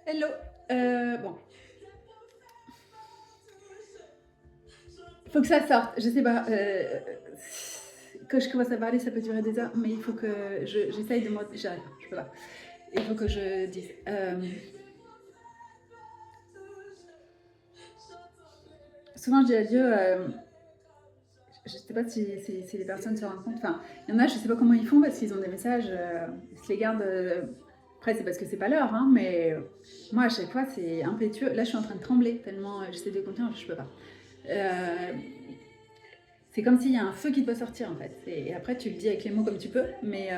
Hello. Bon, il faut que ça sorte. Je sais pas. Quand je commence à parler, ça peut durer des heures, mais il faut que j'essaye de moi. J'arrive, je peux pas. Il faut que je dise. Souvent, je dis à Dieu. Je sais pas si les personnes se rendent compte. Enfin, il y en a, je sais pas comment ils font parce qu'ils ont des messages, ils se les gardent. Après, c'est parce que c'est pas l'heure, hein, mais moi, à chaque fois, c'est impétueux. Là, je suis en train de trembler tellement j'essaie de contenir, je peux pas. Euh, c'est comme s'il y a un feu qui doit sortir en fait. Et après, tu le dis avec les mots comme tu peux, mais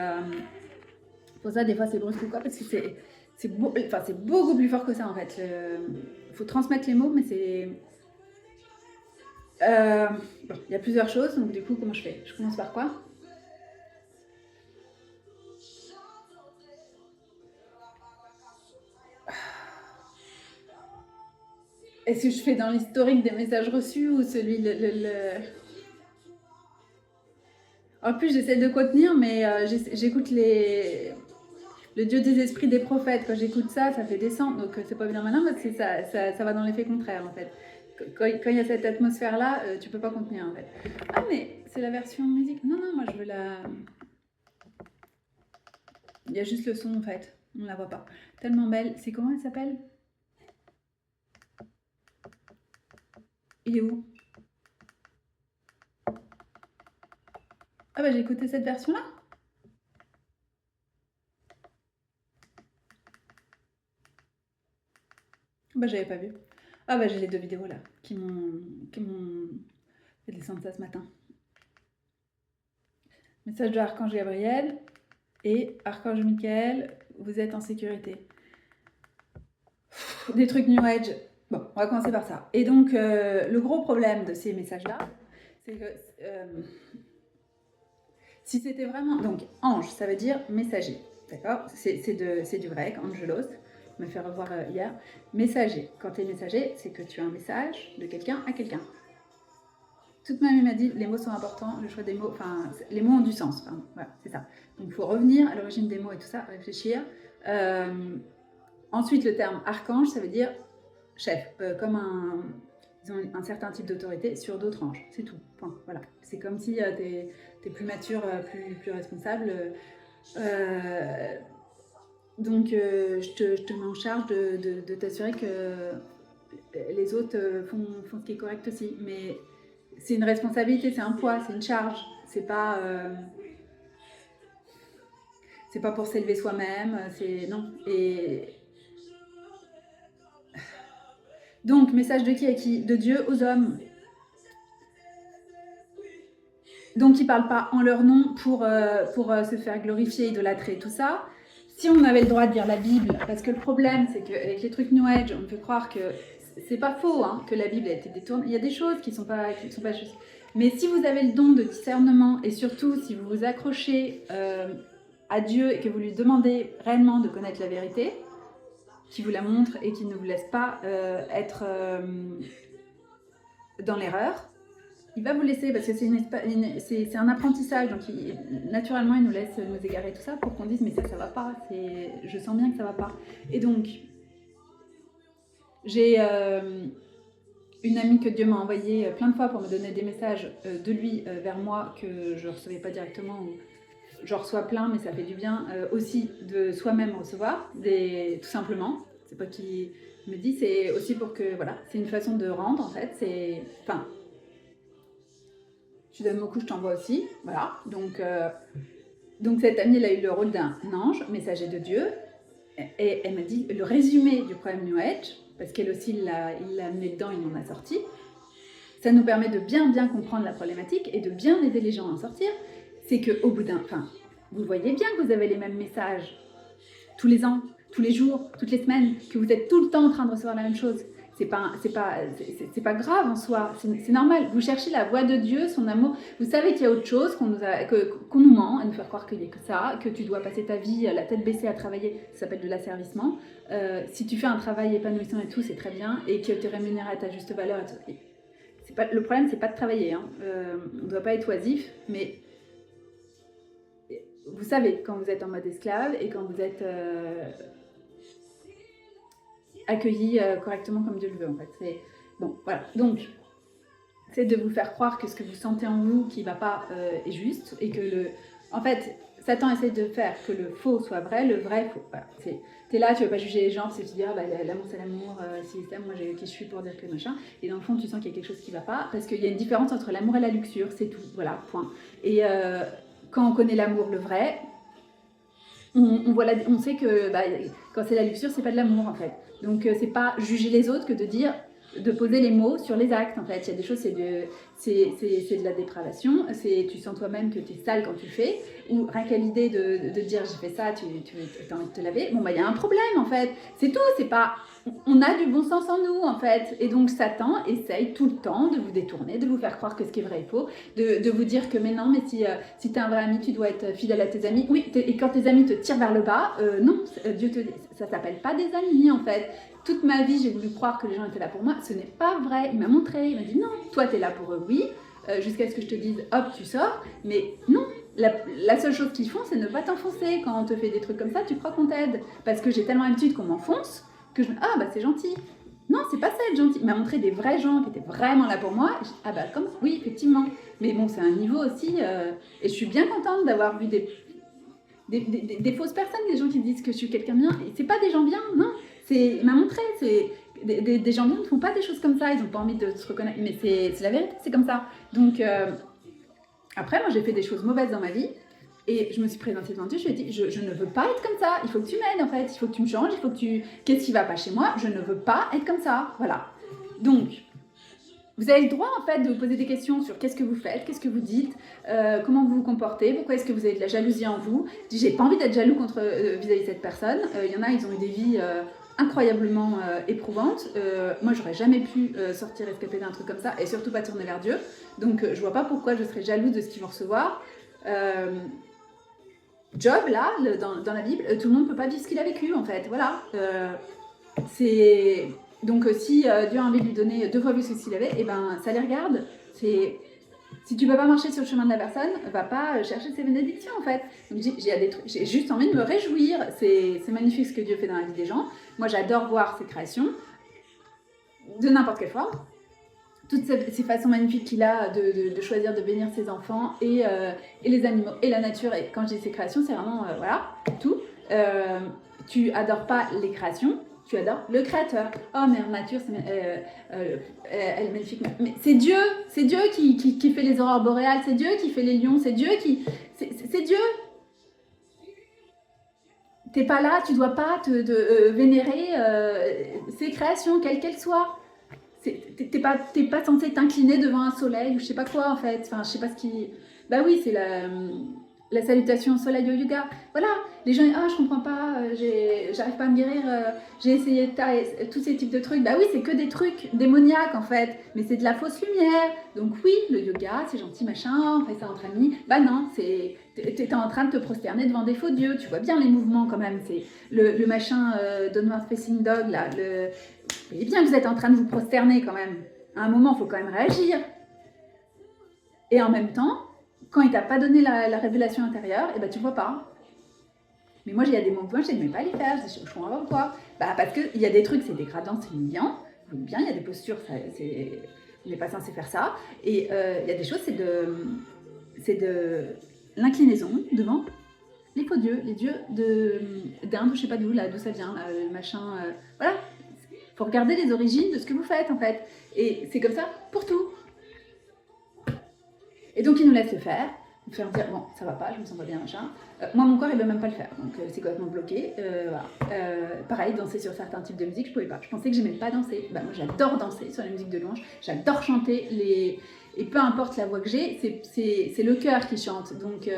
pour ça, des fois, c'est brusque ou quoi, parce que c'est beaucoup plus fort que ça en fait. Il faut transmettre les mots, mais c'est. Bon, il y a plusieurs choses, donc du coup, comment je fais? Je commence par quoi? Est-ce que je fais dans l'historique des messages reçus ou celui En plus, j'essaie de contenir, mais j'écoute le Dieu des esprits des prophètes. Quand j'écoute ça, ça fait descendre. Donc c'est pas bien malin parce que ça va dans l'effet contraire en fait. Quand il y a cette atmosphère-là, tu peux pas contenir en fait. Ah mais c'est la version musique. Non, non, moi je veux la... Il y a juste le son en fait. On la voit pas. Tellement belle. C'est comment elle s'appelle? Il est où? Ah bah j'ai écouté cette version-là. Bah j'avais pas vu. Ah bah j'ai les deux vidéos là qui m'ont fait descendre ça ce matin. Message de Archange Gabriel et Archange Michael, vous êtes en sécurité. Des trucs New Age. Bon, on va commencer par ça. Et donc, le gros problème de ces messages-là, c'est que si c'était vraiment... Donc, ange, ça veut dire messager. D'accord? C'est du grec, angelos. Je me fait revoir hier. Messager. Quand tu es messager, c'est que tu as un message de quelqu'un à quelqu'un. Toute ma vie m'a dit les mots sont importants, le choix des mots, enfin, les mots ont du sens. Enfin, voilà, c'est ça. Donc, il faut revenir à l'origine des mots et tout ça, réfléchir. Ensuite, le terme archange, ça veut dire chef, ils ont un certain type d'autorité sur d'autres anges. C'est tout. Point. Voilà. C'est comme si tu es plus mature, plus responsable. Donc, je te mets en charge de t'assurer que les autres font ce qui est correct aussi. Mais c'est une responsabilité, c'est un poids, c'est une charge. C'est pas pour s'élever soi-même. C'est non. Et donc, message de qui à qui? De Dieu aux hommes. Donc, ils ne parlent pas en leur nom pour se faire glorifier, idolâtrer, tout ça. Si on avait le droit de lire la Bible, parce que le problème, c'est qu'avec les trucs New Age, on peut croire que c'est pas faux, hein, que la Bible a été détournée. Il y a des choses qui sont pas justes. Mais si vous avez le don de discernement, et surtout si vous vous accrochez à Dieu et que vous lui demandez réellement de connaître la vérité, qui vous la montre et qui ne vous laisse pas être dans l'erreur, il va vous laisser parce que c'est un apprentissage, donc naturellement il nous laisse nous égarer tout ça pour qu'on dise mais ça va pas, je sens bien que ça va pas. Et donc j'ai une amie que Dieu m'a envoyée plein de fois pour me donner des messages de lui vers moi que je recevais pas directement. J'en reçois plein mais ça fait du bien aussi de soi-même recevoir, tout simplement. C'est pas qui me dit, c'est aussi pour que voilà, c'est une façon de rendre en fait. Enfin, tu donnes beaucoup, je t'envoie aussi. Voilà. Donc cette amie, elle a eu le rôle d'un ange, messager de Dieu. Et elle m'a dit le résumé du problème New Age, parce qu'elle aussi, il l'a amené dedans, il m'en a sorti. Ça nous permet de bien comprendre la problématique et de bien aider les gens à en sortir. C'est qu'au bout enfin, vous voyez bien que vous avez les mêmes messages tous les ans, tous les jours, toutes les semaines, que vous êtes tout le temps en train de recevoir la même chose. C'est pas grave en soi, c'est normal. Vous cherchez la voix de Dieu, son amour. Vous savez qu'il y a autre chose, qu'on nous ment, à nous faire croire qu'il n'y a que ça, que tu dois passer ta vie la tête baissée à travailler, ça s'appelle de l'asservissement. Si tu fais un travail épanouissant et tout, c'est très bien, et que tu es rémunéré à ta juste valeur. Le problème, c'est pas de travailler. Hein. On ne doit pas être oisif, mais vous savez quand vous êtes en mode esclave et quand vous êtes accueilli correctement comme Dieu le veut en fait. Bon, voilà. Donc, c'est de vous faire croire que ce que vous sentez en vous qui ne va pas est juste et que en fait, Satan essaie de faire que le faux soit vrai, le vrai faux. Voilà. T'es là, tu ne veux pas juger les gens, parce que tu te dis, ah, bah, l'amour c'est l'amour, si c'est moi qui je suis pour dire que machin. Et dans le fond, tu sens qu'il y a quelque chose qui ne va pas, parce qu'il y a une différence entre l'amour et la luxure, c'est tout. Voilà, point. Et quand on connaît l'amour, le vrai, on sait que quand c'est la luxure, c'est pas de l'amour en fait. Donc c'est pas juger les autres que de poser les mots sur les actes en fait. Il y a des choses, c'est de la dépravation, tu sens toi-même que tu es sale quand tu le fais, ou rien qu'à l'idée de dire j'ai fait ça, tu as envie de te laver, bon bah il y a un problème en fait, c'est tout, c'est pas... On a du bon sens en nous en fait, et donc Satan essaye tout le temps de vous détourner, de vous faire croire que ce qui est vrai est faux, de vous dire que mais non, mais si tu es un vrai ami, tu dois être fidèle à tes amis, oui, et quand tes amis te tirent vers le bas, non, Dieu te dit, ça s'appelle pas des amis en fait. Toute ma vie, j'ai voulu croire que les gens étaient là pour moi. Ce n'est pas vrai. Il m'a montré, il m'a dit non, toi tu es là pour eux, oui, jusqu'à ce que je te dise hop, tu sors. Mais non, la seule chose qu'ils font, c'est ne pas t'enfoncer. Quand on te fait des trucs comme ça, tu crois qu'on t'aide. Parce que j'ai tellement l'habitude qu'on m'enfonce que je me dis ah bah c'est gentil. Non, c'est pas ça être gentil. Il m'a montré des vrais gens qui étaient vraiment là pour moi. Ah bah comme oui, effectivement. Mais bon, c'est un niveau aussi. Et je suis bien contente d'avoir vu des fausses personnes, des gens qui disent que je suis quelqu'un de bien. Et c'est pas des gens bien, non. Il m'a montré, des gens bien ne font pas des choses comme ça, ils n'ont pas envie de se reconnaître, mais c'est la vérité, c'est comme ça. Donc, après, moi j'ai fait des choses mauvaises dans ma vie, et je me suis présentée devant Dieu, je lui ai dit, je ne veux pas être comme ça, il faut que tu m'aides en fait, il faut que tu me changes, il faut que tu... Qu'est-ce qui va pas chez moi? Je ne veux pas être comme ça, voilà. Donc, vous avez le droit en fait de vous poser des questions sur qu'est-ce que vous faites, qu'est-ce que vous dites, comment vous vous comportez, pourquoi est-ce que vous avez de la jalousie en vous. J'ai pas envie d'être jaloux vis-à-vis de cette personne. Il y en a, ils ont eu des vies incroyablement éprouvantes. Moi, j'aurais jamais pu sortir escaper d'un truc comme ça et surtout pas tourner vers Dieu. Donc, je vois pas pourquoi je serais jalouse de ce qu'ils vont recevoir. Job, là, dans la Bible, tout le monde peut pas vivre ce qu'il a vécu en fait. Voilà. Donc si Dieu a envie de lui donner 2 fois plus que ce qu'il avait, et ben ça les regarde. Si tu ne peux pas marcher sur le chemin de la personne, va pas chercher ses bénédictions en fait. Donc j'ai juste envie de me réjouir. C'est magnifique ce que Dieu fait dans la vie des gens. Moi j'adore voir ses créations, de n'importe quelle forme. Toutes ces façons magnifiques qu'il a de choisir de bénir ses enfants et les animaux et la nature. Et quand je dis ses créations, c'est vraiment voilà, tout. Tu adores pas les créations, tu adores le créateur. Oh mère nature, elle est magnifique. Mais c'est Dieu qui fait les aurores boréales, c'est Dieu qui fait les lions, c'est Dieu qui... C'est Dieu. T'es pas là, tu dois pas te vénérer ses créations, quelles qu'elles soient. T'es pas censé t'incliner devant un soleil ou je sais pas quoi en fait. Enfin, je sais pas ce qui... Bah oui, c'est la salutation au soleil au yoga. Voilà, les gens disent ah je comprends pas, j'arrive pas à me guérir, j'ai essayé tous ces types de trucs. Bah oui, c'est que des trucs démoniaques en fait, mais c'est de la fausse lumière. Donc oui, le yoga, c'est gentil machin, on fait ça entre amis. Bah non, t'es en train de te prosterner devant des faux dieux. Tu vois bien les mouvements quand même. C'est le machin Downward Facing Dog là. Vous voyez bien que vous êtes en train de vous prosterner quand même. À un moment, il faut quand même réagir. Et en même temps, quand il t'a pas donné la révélation intérieure, et ben tu vois pas. Mais moi, il y a des mouvements, je n'aimais pas les faire, je comprends pas pourquoi. Bah, parce qu'il y a des trucs, c'est dégradant, c'est humiliant. Vous voyez bien, il y a des postures, on n'est pas censé faire ça. Et il y a des choses, c'est de l'inclinaison devant les faux dieux, les dieux d'Inde, je sais pas d'où ça vient, là, le machin. Voilà. Il faut regarder les origines de ce que vous faites, en fait. Et c'est comme ça pour tout. Et donc, il nous laisse le faire. Nous faire dire, bon, ça va pas, je me sens pas bien, machin. Moi, mon corps, il veut même pas le faire. Donc, c'est complètement bloqué. Voilà. Pareil, danser sur certains types de musique, je pouvais pas. Je pensais que j'aimais pas danser. Bah, moi, j'adore danser sur la musique de louange. J'adore chanter. Et peu importe la voix que j'ai, c'est le cœur qui chante. Donc,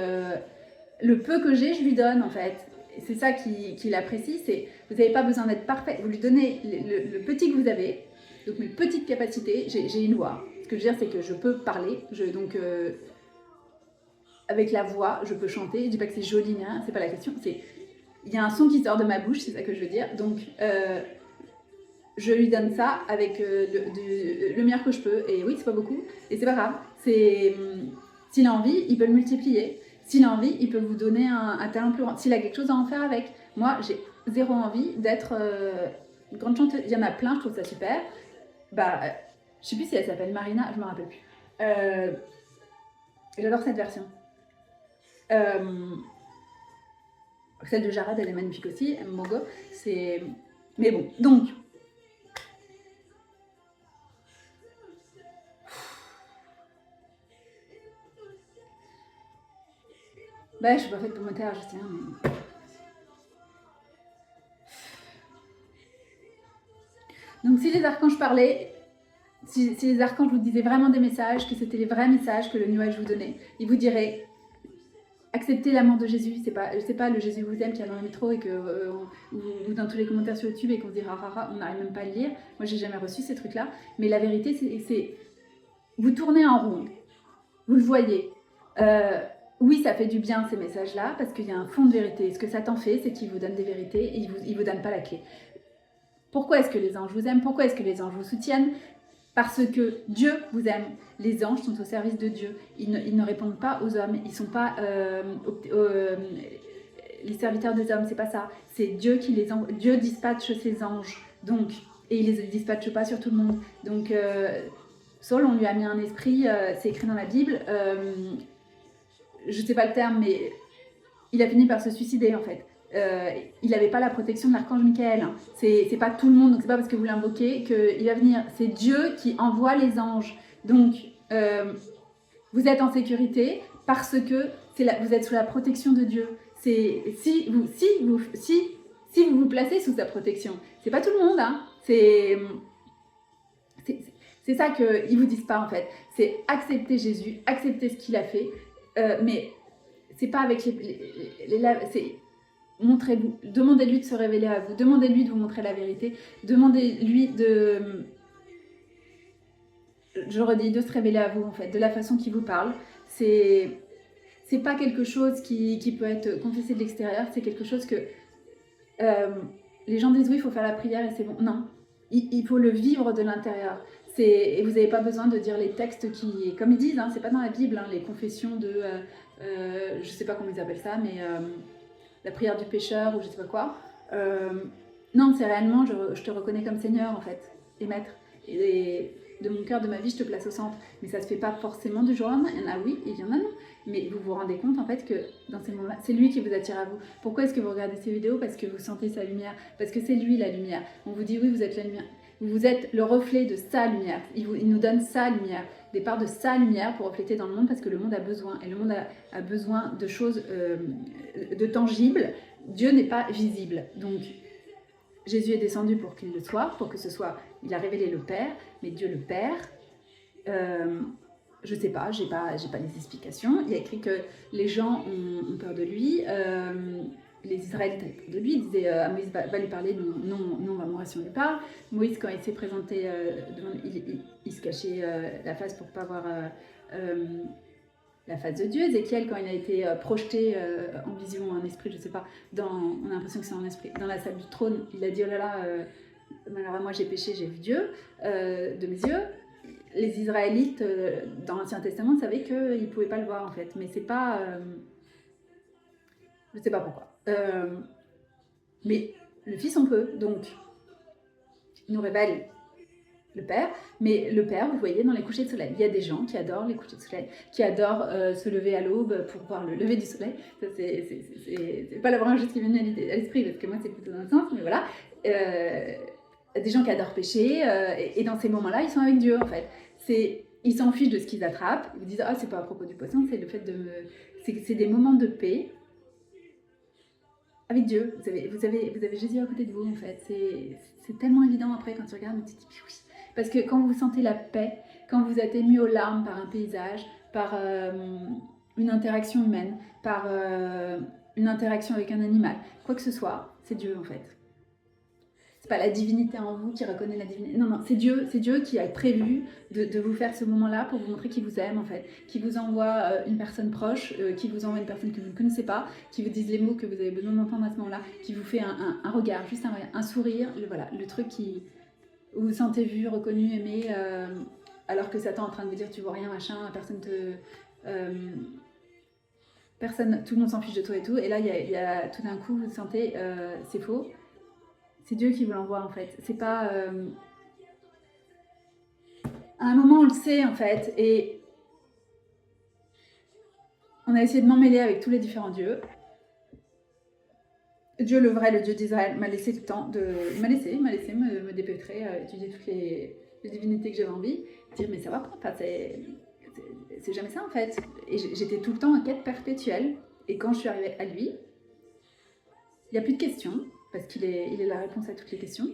le peu que j'ai, je lui donne, en fait. C'est ça qu'il apprécie, c'est vous n'avez pas besoin d'être parfait, vous lui donnez le petit que vous avez, donc mes petites capacités, j'ai une voix. Ce que je veux dire, c'est que je peux parler, donc avec la voix, je peux chanter, je dis pas que c'est joli, hein, c'est pas la question, il y a un son qui sort de ma bouche, c'est ça que je veux dire, donc je lui donne ça avec le meilleur que je peux, et oui, c'est pas beaucoup, et c'est pas grave, s'il a envie, il peut le multiplier. S'il a envie, il peut vous donner un talent plus grand. S'il a quelque chose à en faire avec. Moi, j'ai zéro envie d'être une grande chanteuse, il y en a plein, je trouve ça super. Bah, je sais plus si elle s'appelle Marina, je me rappelle plus. J'adore cette version. Celle de Jarad, elle est magnifique aussi, Mogo, c'est... Mais bon, donc... Bah, je suis pas faite pour me taire, je sais, mais... Donc si les archanges parlaient, si les archanges vous disaient vraiment des messages, que c'était les vrais messages que le nuage vous donnait, ils vous diraient acceptez l'amour de Jésus, c'est pas le Jésus vous aime qui est dans le métro et que ou dans tous les commentaires sur YouTube et qu'on se dit rara, on n'arrive même pas à le lire. Moi j'ai jamais reçu ces trucs là, mais la vérité c'est vous tournez en rond, vous le voyez. Oui, ça fait du bien ces messages-là parce qu'il y a un fond de vérité. Ce que Satan fait, c'est qu'il vous donne des vérités et il vous donne pas la clé. Pourquoi est-ce que les anges vous aiment? Pourquoi est-ce que les anges vous soutiennent? Parce que Dieu vous aime. Les anges sont au service de Dieu. Ils ne répondent pas aux hommes. Ils ne sont pas les serviteurs des hommes. C'est pas ça. C'est Dieu qui les envoie. Dieu dispatche ses anges. Donc, et il les dispatche pas sur tout le monde. Donc, Saul, on lui a mis un esprit. C'est écrit dans la Bible. Je sais pas le terme, mais il a fini par se suicider en fait. Il n'avait pas la protection de l'archange Michael. Hein. C'est pas tout le monde, donc c'est pas parce que vous l'invoquez qu'il va venir. C'est Dieu qui envoie les anges. Donc, vous êtes en sécurité parce que vous êtes sous la protection de Dieu. Si vous vous placez sous sa protection, c'est pas tout le monde. Hein. C'est ça qu'ils vous disent pas en fait. C'est accepter Jésus, accepter ce qu'il a fait, mais c'est pas avec c'est montrez-vous, demandez-lui de se révéler à vous, demandez-lui de vous montrer la vérité, demandez-lui de, je redis, de se révéler à vous en fait, de la façon qu'il vous parle. C'est pas quelque chose qui peut être confessé de l'extérieur, c'est quelque chose que les gens disent oui, il faut faire la prière et c'est bon. Non, il faut le vivre de l'intérieur. Et vous n'avez pas besoin de dire les textes qui, comme ils disent, hein, c'est pas dans la Bible, hein, les confessions de, je sais pas comment ils appellent ça, mais la prière du pécheur ou je sais pas quoi. Non, c'est réellement, je te reconnais comme Seigneur en fait, et Maître. Et de mon cœur, de ma vie, je te place au centre. Mais ça se fait pas forcément du jour au lendemain. Il y en a oui et il y en a non. Mais vous vous rendez compte en fait que dans ces moments-là, c'est lui qui vous attire à vous. Pourquoi est-ce que vous regardez ces vidéos? Parce que vous sentez sa lumière. Parce que c'est lui la lumière. On vous dit oui, vous êtes la lumière. Vous êtes le reflet de sa lumière. Il nous donne sa lumière, des parts de sa lumière pour refléter dans le monde parce que le monde a besoin. Et le monde a besoin de choses, de tangibles. Dieu n'est pas visible. Donc, Jésus est descendu pour qu'il le soit, pour que ce soit... Il a révélé le Père, mais Dieu le Père... je sais pas, j'ai pas les explications. Il y a écrit que les gens ont peur de lui. Les Israélites avaient peur de lui, ils disaient à Moïse va lui parler, non, on va mourir si on lui parle. Moïse, quand il s'est présenté, il se cachait la face pour pas voir la face de Dieu. Ézéchiel, quand il a été projeté en vision, en esprit, je sais pas, on a l'impression que c'est en esprit, dans la salle du trône, il a dit oh là là, malheureusement moi j'ai péché, j'ai vu Dieu de mes yeux. Les Israélites, dans l'Ancien Testament, savaient qu'ils ne pouvaient pas le voir en fait, mais c'est pas... je ne sais pas pourquoi. Mais le Fils on peut, donc il nous révèle le Père, mais le Père, vous voyez, dans les couchers de soleil, il y a des gens qui adorent les couchers de soleil, qui adorent se lever à l'aube pour voir le lever du soleil. Ça, c'est pas la première chose qui vient à l'esprit, parce que moi c'est plutôt dans le sens, mais voilà. Des gens qui adorent pêcher, et dans ces moments-là, ils sont avec Dieu en fait. Ils s'en fichent de ce qu'ils attrapent, ils vous disent ah c'est pas à propos du poisson, c'est le fait de c'est des moments de paix avec Dieu. Vous avez Jésus à côté de vous en fait. C'est tellement évident après quand tu regardes, tu te dis oui. Parce que quand vous sentez la paix, quand vous êtes ému aux larmes par un paysage, par une interaction humaine, par une interaction avec un animal, quoi que ce soit, c'est Dieu en fait. C'est pas la divinité en vous qui reconnaît la divinité. Non, c'est Dieu qui a prévu de vous faire ce moment-là pour vous montrer qu'il vous aime en fait, qui vous envoie une personne proche, qui vous envoie une personne que vous ne connaissez pas, qui vous dise les mots que vous avez besoin d'entendre à ce moment-là, qui vous fait un regard, juste un regard, un sourire, le truc où vous vous sentez vu, reconnu, aimé, alors que Satan est en train de vous dire tu vois rien, machin, tout le monde s'en fiche de toi et tout, et là il y a tout d'un coup vous sentez c'est faux. C'est Dieu qui vous l'envoie en fait. C'est pas... À un moment, on le sait en fait. Et on a essayé de m'emmêler avec tous les différents dieux. Dieu le vrai, le Dieu d'Israël, m'a laissé le temps de... Il m'a laissé me dépêtrer, étudier toutes les divinités que j'avais envie. Dire, mais ça va pas, enfin, c'est jamais ça en fait. Et j'étais tout le temps en quête perpétuelle. Et quand je suis arrivée à lui, il n'y a plus de questions, parce qu'il est la réponse à toutes les questions.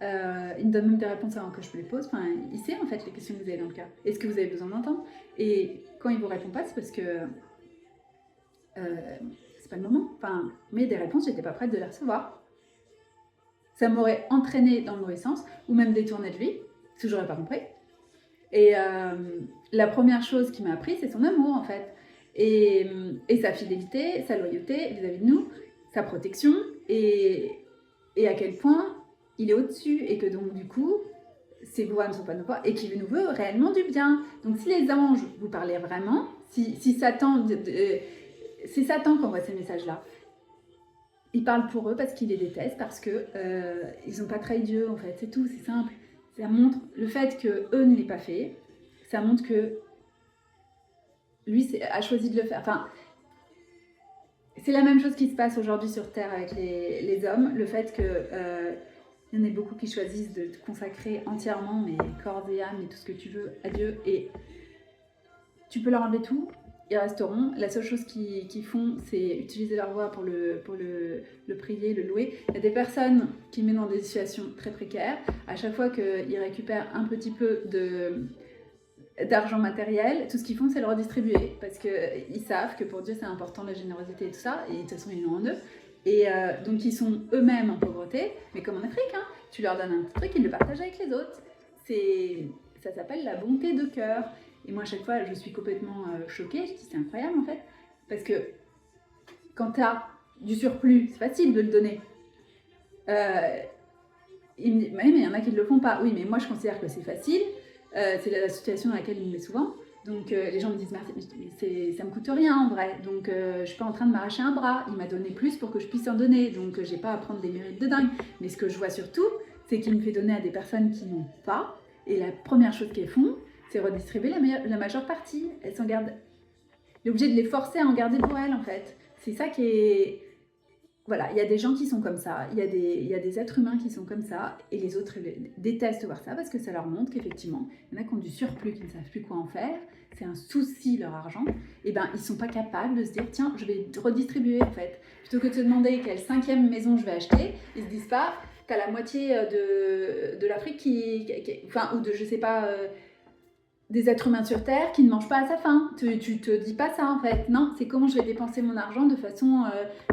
Il me donne même des réponses avant que je me les pose. Enfin, il sait en fait les questions que vous avez dans le cœur. Et ce que vous avez besoin d'entendre. Et quand il ne vous répond pas, c'est parce que c'est pas le moment. Enfin, mais des réponses, j'étais pas prête de les recevoir. Ça m'aurait entraînée dans le mauvais sens, ou même détournée de lui, parce que j'aurais pas compris. Et la première chose qu'il m'a appris, c'est son amour en fait. Et sa fidélité, sa loyauté vis-à-vis de nous, sa protection, et à quel point il est au-dessus, et que donc du coup, ses voix ne sont pas nos voix, et qu'il nous veut réellement du bien. Donc si les anges vous parlaient vraiment, si Satan, c'est Satan qui envoie ces messages-là. Il parle pour eux parce qu'il les déteste, parce que ils n'ont pas trahi Dieu en fait, c'est tout, c'est simple. Ça montre le fait que eux ne l'aient pas fait, ça montre que lui a choisi de le faire. Enfin, c'est la même chose qui se passe aujourd'hui sur Terre avec les hommes, le fait que il y en a beaucoup qui choisissent de te consacrer entièrement, mais corps et âme et tout ce que tu veux, à Dieu, et tu peux leur enlever tout, ils resteront. La seule chose qu'ils font, c'est utiliser leur voix pour le prier, le louer. Il y a des personnes qui mettent dans des situations très précaires. À chaque fois qu'ils récupèrent un petit peu d'argent matériel, tout ce qu'ils font, c'est le redistribuer. Parce qu'ils savent que pour Dieu, c'est important la générosité et tout ça. Et de toute façon, ils l'ont en eux. Et donc, ils sont eux-mêmes en pauvreté. Mais comme en Afrique, hein, tu leur donnes un petit truc, ils le partagent avec les autres. Ça s'appelle la bonté de cœur. Et moi, à chaque fois, je suis complètement choquée. Je dis, c'est incroyable, en fait. Parce que quand tu as du surplus, c'est facile de le donner. Il me dit, mais il y en a qui ne le font pas. Oui, mais moi, je considère que c'est facile. C'est la situation dans laquelle il me met souvent. Donc, les gens me disent, merci, mais ça me coûte rien, en vrai. Donc, je suis pas en train de m'arracher un bras. Il m'a donné plus pour que je puisse en donner. Donc, j'ai pas à prendre des mérites de dingue. Mais ce que je vois surtout, c'est qu'il me fait donner à des personnes qui n'ont pas. Et la première chose qu'elles font, c'est redistribuer la majeure partie. Elle s'en garde. Il est obligé de les forcer à en garder pour elle, en fait. C'est ça qui est... Voilà, il y a des gens qui sont comme ça, il y a des êtres humains qui sont comme ça, et les autres détestent voir ça parce que ça leur montre qu'effectivement, il y en a qui ont du surplus, qui ne savent plus quoi en faire, c'est un souci leur argent, et ben ils sont pas capables de se dire tiens, je vais redistribuer en fait. Plutôt que de se demander quelle 5e maison je vais acheter, ils se disent pas qu'à la moitié de l'Afrique enfin, ou de je sais pas... des êtres humains sur Terre qui ne mangent pas à sa faim. Tu te dis pas ça en fait. Non, c'est comment je vais dépenser mon argent de façon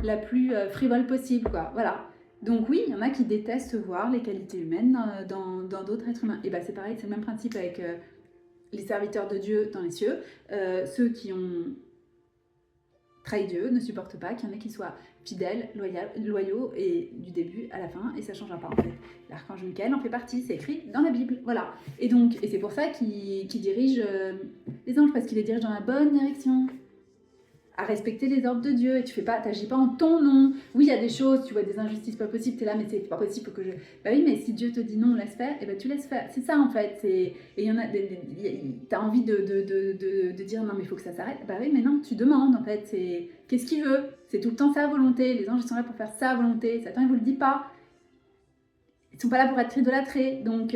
la plus frivole possible, quoi. Voilà. Donc oui, il y en a qui détestent voir les qualités humaines dans d'autres êtres humains. Et bien c'est pareil, c'est le même principe avec les serviteurs de Dieu dans les cieux. Ceux qui ont trahi Dieu ne supportent pas qu'il y en ait qui soient fidèles, loyaux, et du début à la fin, et ça ne changera pas en fait. L'archange Michael en fait partie, c'est écrit dans la Bible, voilà. Et c'est pour ça qu'il dirige les anges, parce qu'il les dirige dans la bonne direction, à respecter les ordres de Dieu, et tu t'agis pas en ton nom. Oui, il y a des choses, tu vois des injustices pas possibles, t'es là, mais c'est pas possible que je... Bah oui, mais si Dieu te dit non, laisse faire, et ben tu laisses faire. C'est ça en fait. Et il y en a, t'as envie de dire non, mais il faut que ça s'arrête. Bah oui, mais non, tu demandes en fait. C'est qu'est-ce qu'il veut. C'est tout le temps sa volonté. Les anges ils sont là pour faire sa volonté. Satan il vous le dit pas. Ils sont pas là pour être idolâtrés. Donc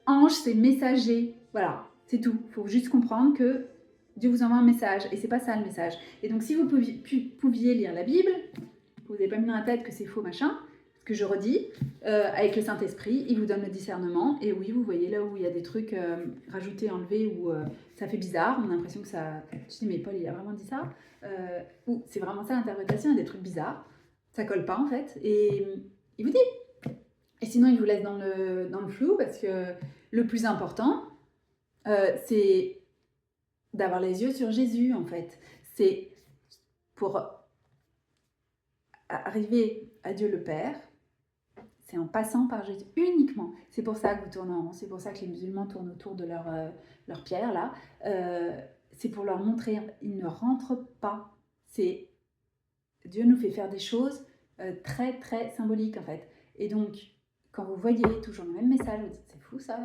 ange c'est messager. Voilà, c'est tout. Il faut juste comprendre que Dieu vous envoie un message, et c'est pas ça le message. Et donc si vous pouviez lire la Bible, vous n'avez pas mis dans la tête que c'est faux machin, ce que je redis, avec le Saint-Esprit, il vous donne le discernement, et oui, vous voyez là où il y a des trucs rajoutés, enlevés, où ça fait bizarre, on a l'impression que ça... Je dis mais Paul il a vraiment dit ça, ou c'est vraiment ça l'interprétation, il y a des trucs bizarres, ça colle pas en fait, et il vous dit. Et sinon il vous laisse dans le flou, parce que le plus important, c'est d'avoir les yeux sur Jésus en fait. C'est pour arriver à Dieu le Père, c'est en passant par Jésus uniquement. C'est pour ça que vous tournez en rond, c'est pour ça que les musulmans tournent autour de leur pierre là. C'est pour leur montrer, ils ne rentrent pas. Dieu nous fait faire des choses très très symbolique en fait. Et donc, quand vous voyez toujours le même message, vous dites c'est fou ça,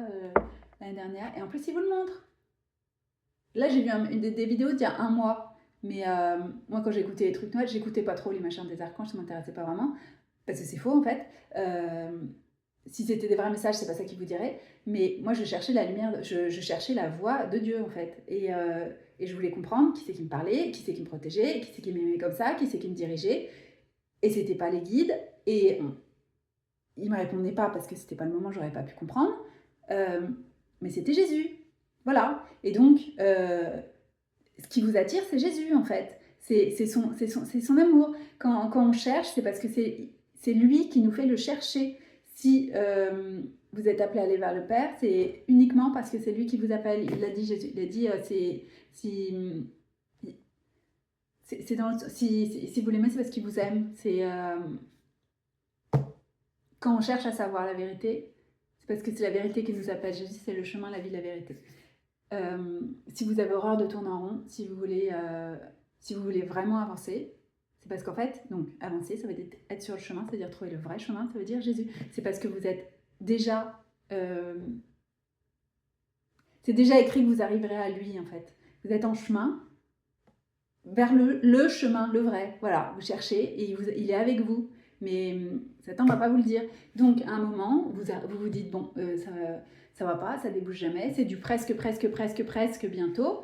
l'année dernière. Et en plus, il vous le montre. Là, j'ai vu des vidéos d'il y a un mois. Mais moi, quand j'écoutais les trucs Noël, j'écoutais pas trop les machins des archanges, ça m'intéressait pas vraiment. Parce que c'est faux en fait. Si c'était des vrais messages, c'est pas ça qu'ils vous diraient. Mais moi, je cherchais la lumière, je cherchais la voix de Dieu en fait. Et je voulais comprendre qui c'est qui me parlait, qui c'est qui me protégeait, qui c'est qui m'aimait comme ça, qui c'est qui me dirigeait. Et c'était pas les guides. Et ils me répondaient pas parce que c'était pas le moment, j'aurais pas pu comprendre. Mais c'était Jésus. Voilà. Et donc, ce qui vous attire, c'est Jésus en fait. C'est son amour. Quand on cherche, c'est parce que c'est lui qui nous fait le chercher. Si vous êtes appelé à aller vers le Père, c'est uniquement parce que c'est lui qui vous appelle. Il l'a dit, Jésus. Il a dit, si vous l'aimez, c'est parce qu'il vous aime. Quand on cherche à savoir la vérité, c'est parce que c'est la vérité qui nous appelle. Jésus, c'est le chemin, la vie, la vérité. Si vous avez horreur de tourner en rond, si vous voulez vraiment avancer, c'est parce qu'en fait, donc avancer, ça veut dire être sur le chemin, ça veut dire trouver le vrai chemin, ça veut dire Jésus. C'est parce que vous êtes déjà... c'est déjà écrit que vous arriverez à lui, en fait. Vous êtes en chemin vers le chemin, le vrai. Voilà, vous cherchez et il est avec vous. Mais Satan ne va pas vous le dire. Donc, à un moment, vous dites, bon, ça va pas, ça débouche jamais, c'est du presque bientôt.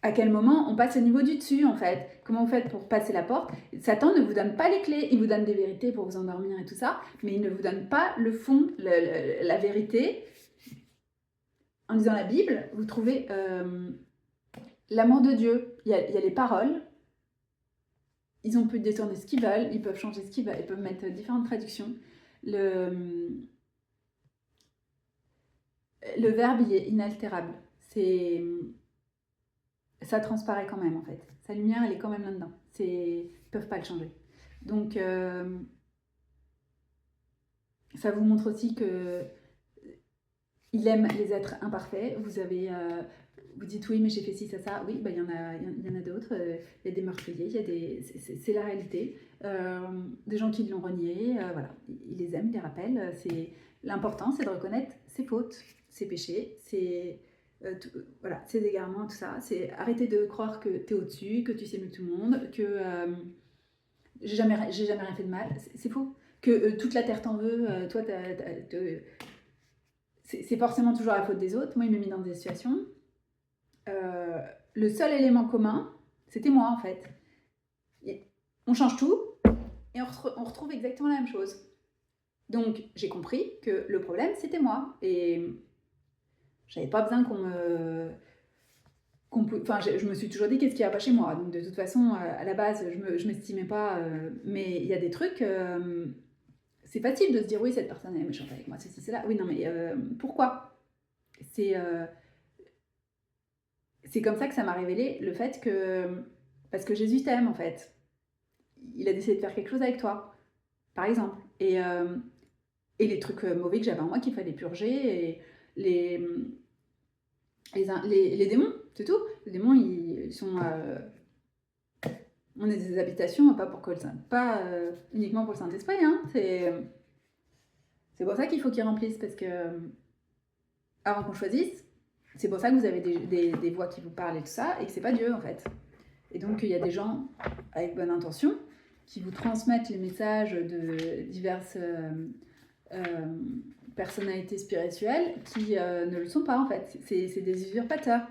À quel moment on passe au niveau du dessus en fait? Comment vous faites pour passer la porte? Satan ne vous donne pas les clés, il vous donne des vérités pour vous endormir et tout ça, mais il ne vous donne pas le fond, la vérité. En lisant la Bible, vous trouvez l'amour de Dieu. Il y a les paroles. Ils ont pu détourner ce qu'ils veulent, ils peuvent changer ce qu'ils veulent, ils peuvent mettre différentes traductions. Le verbe, il est inaltérable. Ça transparaît quand même, en fait. Sa lumière, elle est quand même là-dedans. Ils ne peuvent pas le changer. Donc, ça vous montre aussi que il aime les êtres imparfaits. Vous dites oui, mais j'ai fait ci, ça. Oui, il y en a d'autres. Il y a des meurtriers, c'est la réalité. Des gens qui l'ont renié, voilà. Il les aime, il les rappelle. L'important, c'est de reconnaître ses fautes, ses péchés, voilà, ses égarements, tout ça. C'est arrêter de croire que tu es au-dessus, que tu sais mieux que tout le monde, que j'ai jamais rien fait de mal. C'est faux. Que toute la terre t'en veut, toi, c'est forcément toujours la faute des autres. Moi, il m'a mis dans des situations. Le seul élément commun, c'était moi, en fait. On change tout et on retrouve exactement la même chose. Donc, j'ai compris que le problème, c'était moi. Et j'avais pas besoin je me suis toujours dit qu'est-ce qu'il n'y a pas chez moi. Donc, de toute façon, à la base, je m'estimais pas. Mais il y a des trucs... c'est facile de se dire oui, cette personne est méchante avec moi, c'est là. Oui, non, mais pourquoi? C'est comme ça que ça m'a révélé le fait que... Parce que Jésus t'aime, en fait. Il a décidé de faire quelque chose avec toi, par exemple. Et les trucs mauvais que j'avais en moi qu'il fallait purger, et les démons, c'est tout. Les démons, ils sont... on est des habitations, pas uniquement pour le Saint-Esprit, hein. C'est pour ça qu'il faut qu'ils remplissent, parce que avant qu'on choisisse, c'est pour ça que vous avez des voix qui vous parlent et tout ça, et que c'est pas Dieu en fait. Et donc il y a des gens avec bonne intention qui vous transmettent les messages de diverses personnalités spirituelles qui ne le sont pas en fait. C'est des usurpateurs.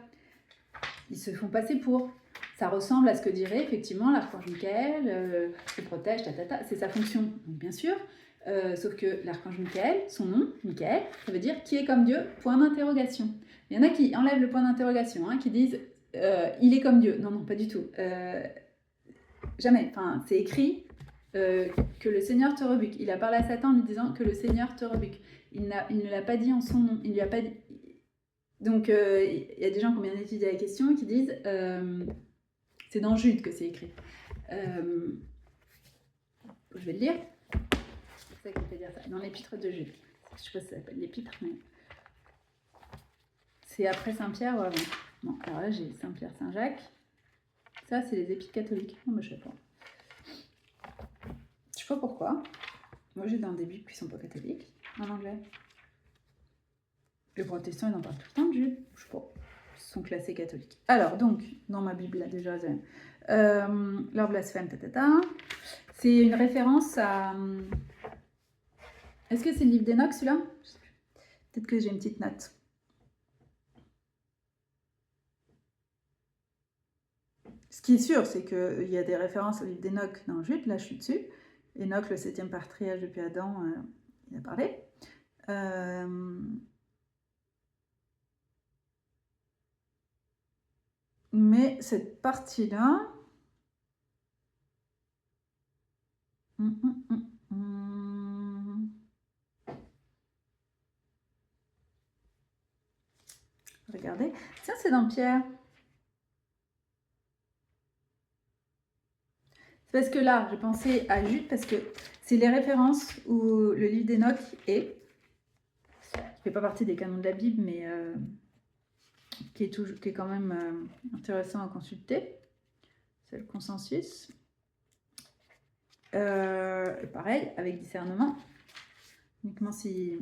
Ils se font passer pour. Ça ressemble à ce que dirait effectivement l'archange Michael, se protège, c'est sa fonction. Donc bien sûr, sauf que l'archange Michael, son nom, Michael, ça veut dire qui est comme Dieu, point d'interrogation. Il y en a qui enlèvent le point d'interrogation, hein, qui disent il est comme Dieu. Non, non, pas du tout. Jamais. Enfin, c'est écrit que le Seigneur te rebuque. Il a parlé à Satan en lui disant que le Seigneur te rebuque. Il ne l'a pas dit en son nom. Il lui a pas dit. Donc, il y a des gens qui ont bien étudié la question et qui disent c'est dans Jude que c'est écrit. Je vais le lire. C'est ça qui fait dire ça. Dans l'épître de Jude. Je ne sais pas si ça s'appelle l'épître, mais c'est après Saint-Pierre ou avant. Bon, alors là, j'ai Saint-Pierre, Saint-Jacques. Ça, c'est les épis catholiques. Non, mais je sais pas. Je sais pas pourquoi. Moi, j'ai dans des bibles qui sont pas catholiques, en anglais. Les protestants, ils en parlent tout le temps de Jude. Je sais pas. Ils sont classés catholiques. Alors, donc, dans ma bible, là, déjà, leur blasphème, c'est une référence à... Est-ce que c'est le livre d'Enoch, celui-là? Peut-être que j'ai une petite note. Ce qui est sûr, c'est qu'il y a des références au livre d'Enoch dans Jude. Là, je suis dessus. Enoch, le 7e patriarche depuis Adam, il a parlé. Mais cette partie-là... Regardez. Tiens, c'est dans Pierre. C'est parce que là, j'ai pensé à Jude, parce que c'est les références où le livre d'Enoch est, qui ne fait pas partie des canons de la Bible, mais qui est quand même intéressant à consulter. C'est le consensus. Pareil, avec discernement, uniquement si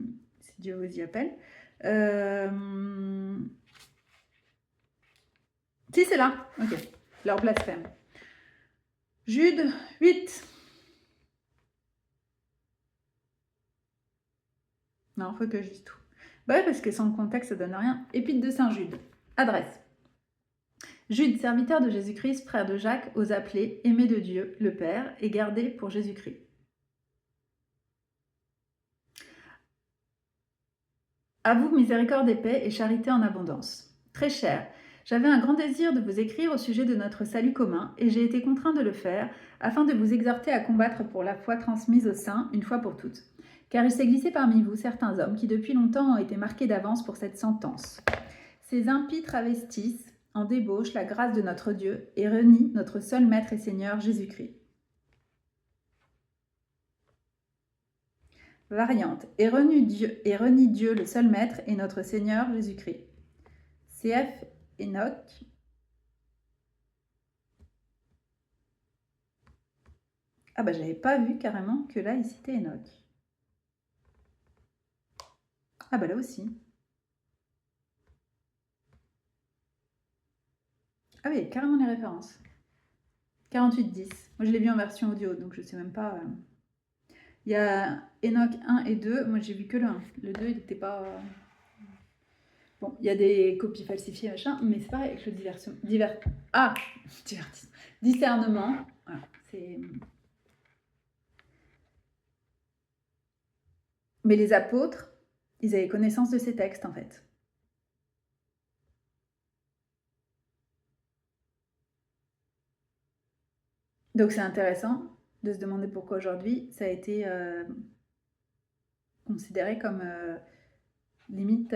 Dieu vous y appelle. Si, c'est là. Ok. Leur blasphème. Jude 8. Non, faut que je dise tout. Bah, parce que sans le contexte, ça donne rien. Épître de Saint Jude. Adresse. Jude, serviteur de Jésus-Christ, frère de Jacques, aux appelés, aimé de Dieu, le Père, et gardé pour Jésus-Christ. À vous, miséricorde et paix et charité en abondance. Très cher, j'avais un grand désir de vous écrire au sujet de notre salut commun, et j'ai été contraint de le faire, afin de vous exhorter à combattre pour la foi transmise aux saints, une fois pour toutes. Car il s'est glissé parmi vous certains hommes qui depuis longtemps ont été marqués d'avance pour cette sentence. Ces impies travestissent, en débauche, la grâce de notre Dieu, et renient notre seul Maître et Seigneur, Jésus-Christ. Variante. Et renie Dieu, le seul Maître, et notre Seigneur, Jésus-Christ. CF Enoch. Ah bah j'avais pas vu carrément que là il citait Enoch. Ah bah là aussi. Ah oui, carrément les références. 48-10. Moi je l'ai vu en version audio, donc je sais même pas. Il y a Enoch 1 et 2. Moi j'ai vu que le 1. Le 2 il n'était pas... Bon, il y a des copies falsifiées, machin, mais c'est pareil avec le discernement. Voilà, c'est... Mais les apôtres, ils avaient connaissance de ces textes, en fait. Donc c'est intéressant de se demander pourquoi aujourd'hui ça a été considéré comme limite...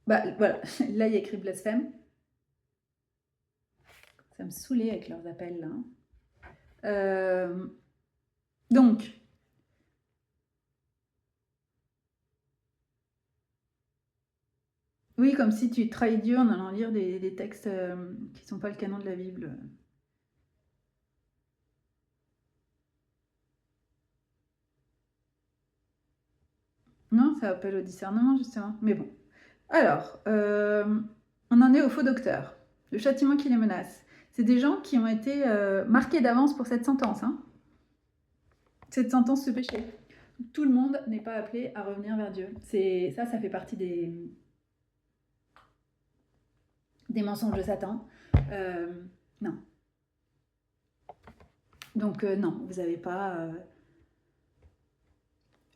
Bah voilà, là il y a écrit blasphème. Ça me saoulait avec leurs appels là. Donc, oui, comme si tu trahis Dieu en allant lire des textes qui ne sont pas le canon de la Bible. Non, ça appelle au discernement, justement. Mais bon. Alors, on en est au faux docteur. Le châtiment qui les menace. C'est des gens qui ont été marqués d'avance pour cette sentence. Hein. Cette sentence, ce péché. Tout le monde n'est pas appelé à revenir vers Dieu. Ça fait partie des mensonges de Satan. Non. Donc, non, vous n'avez pas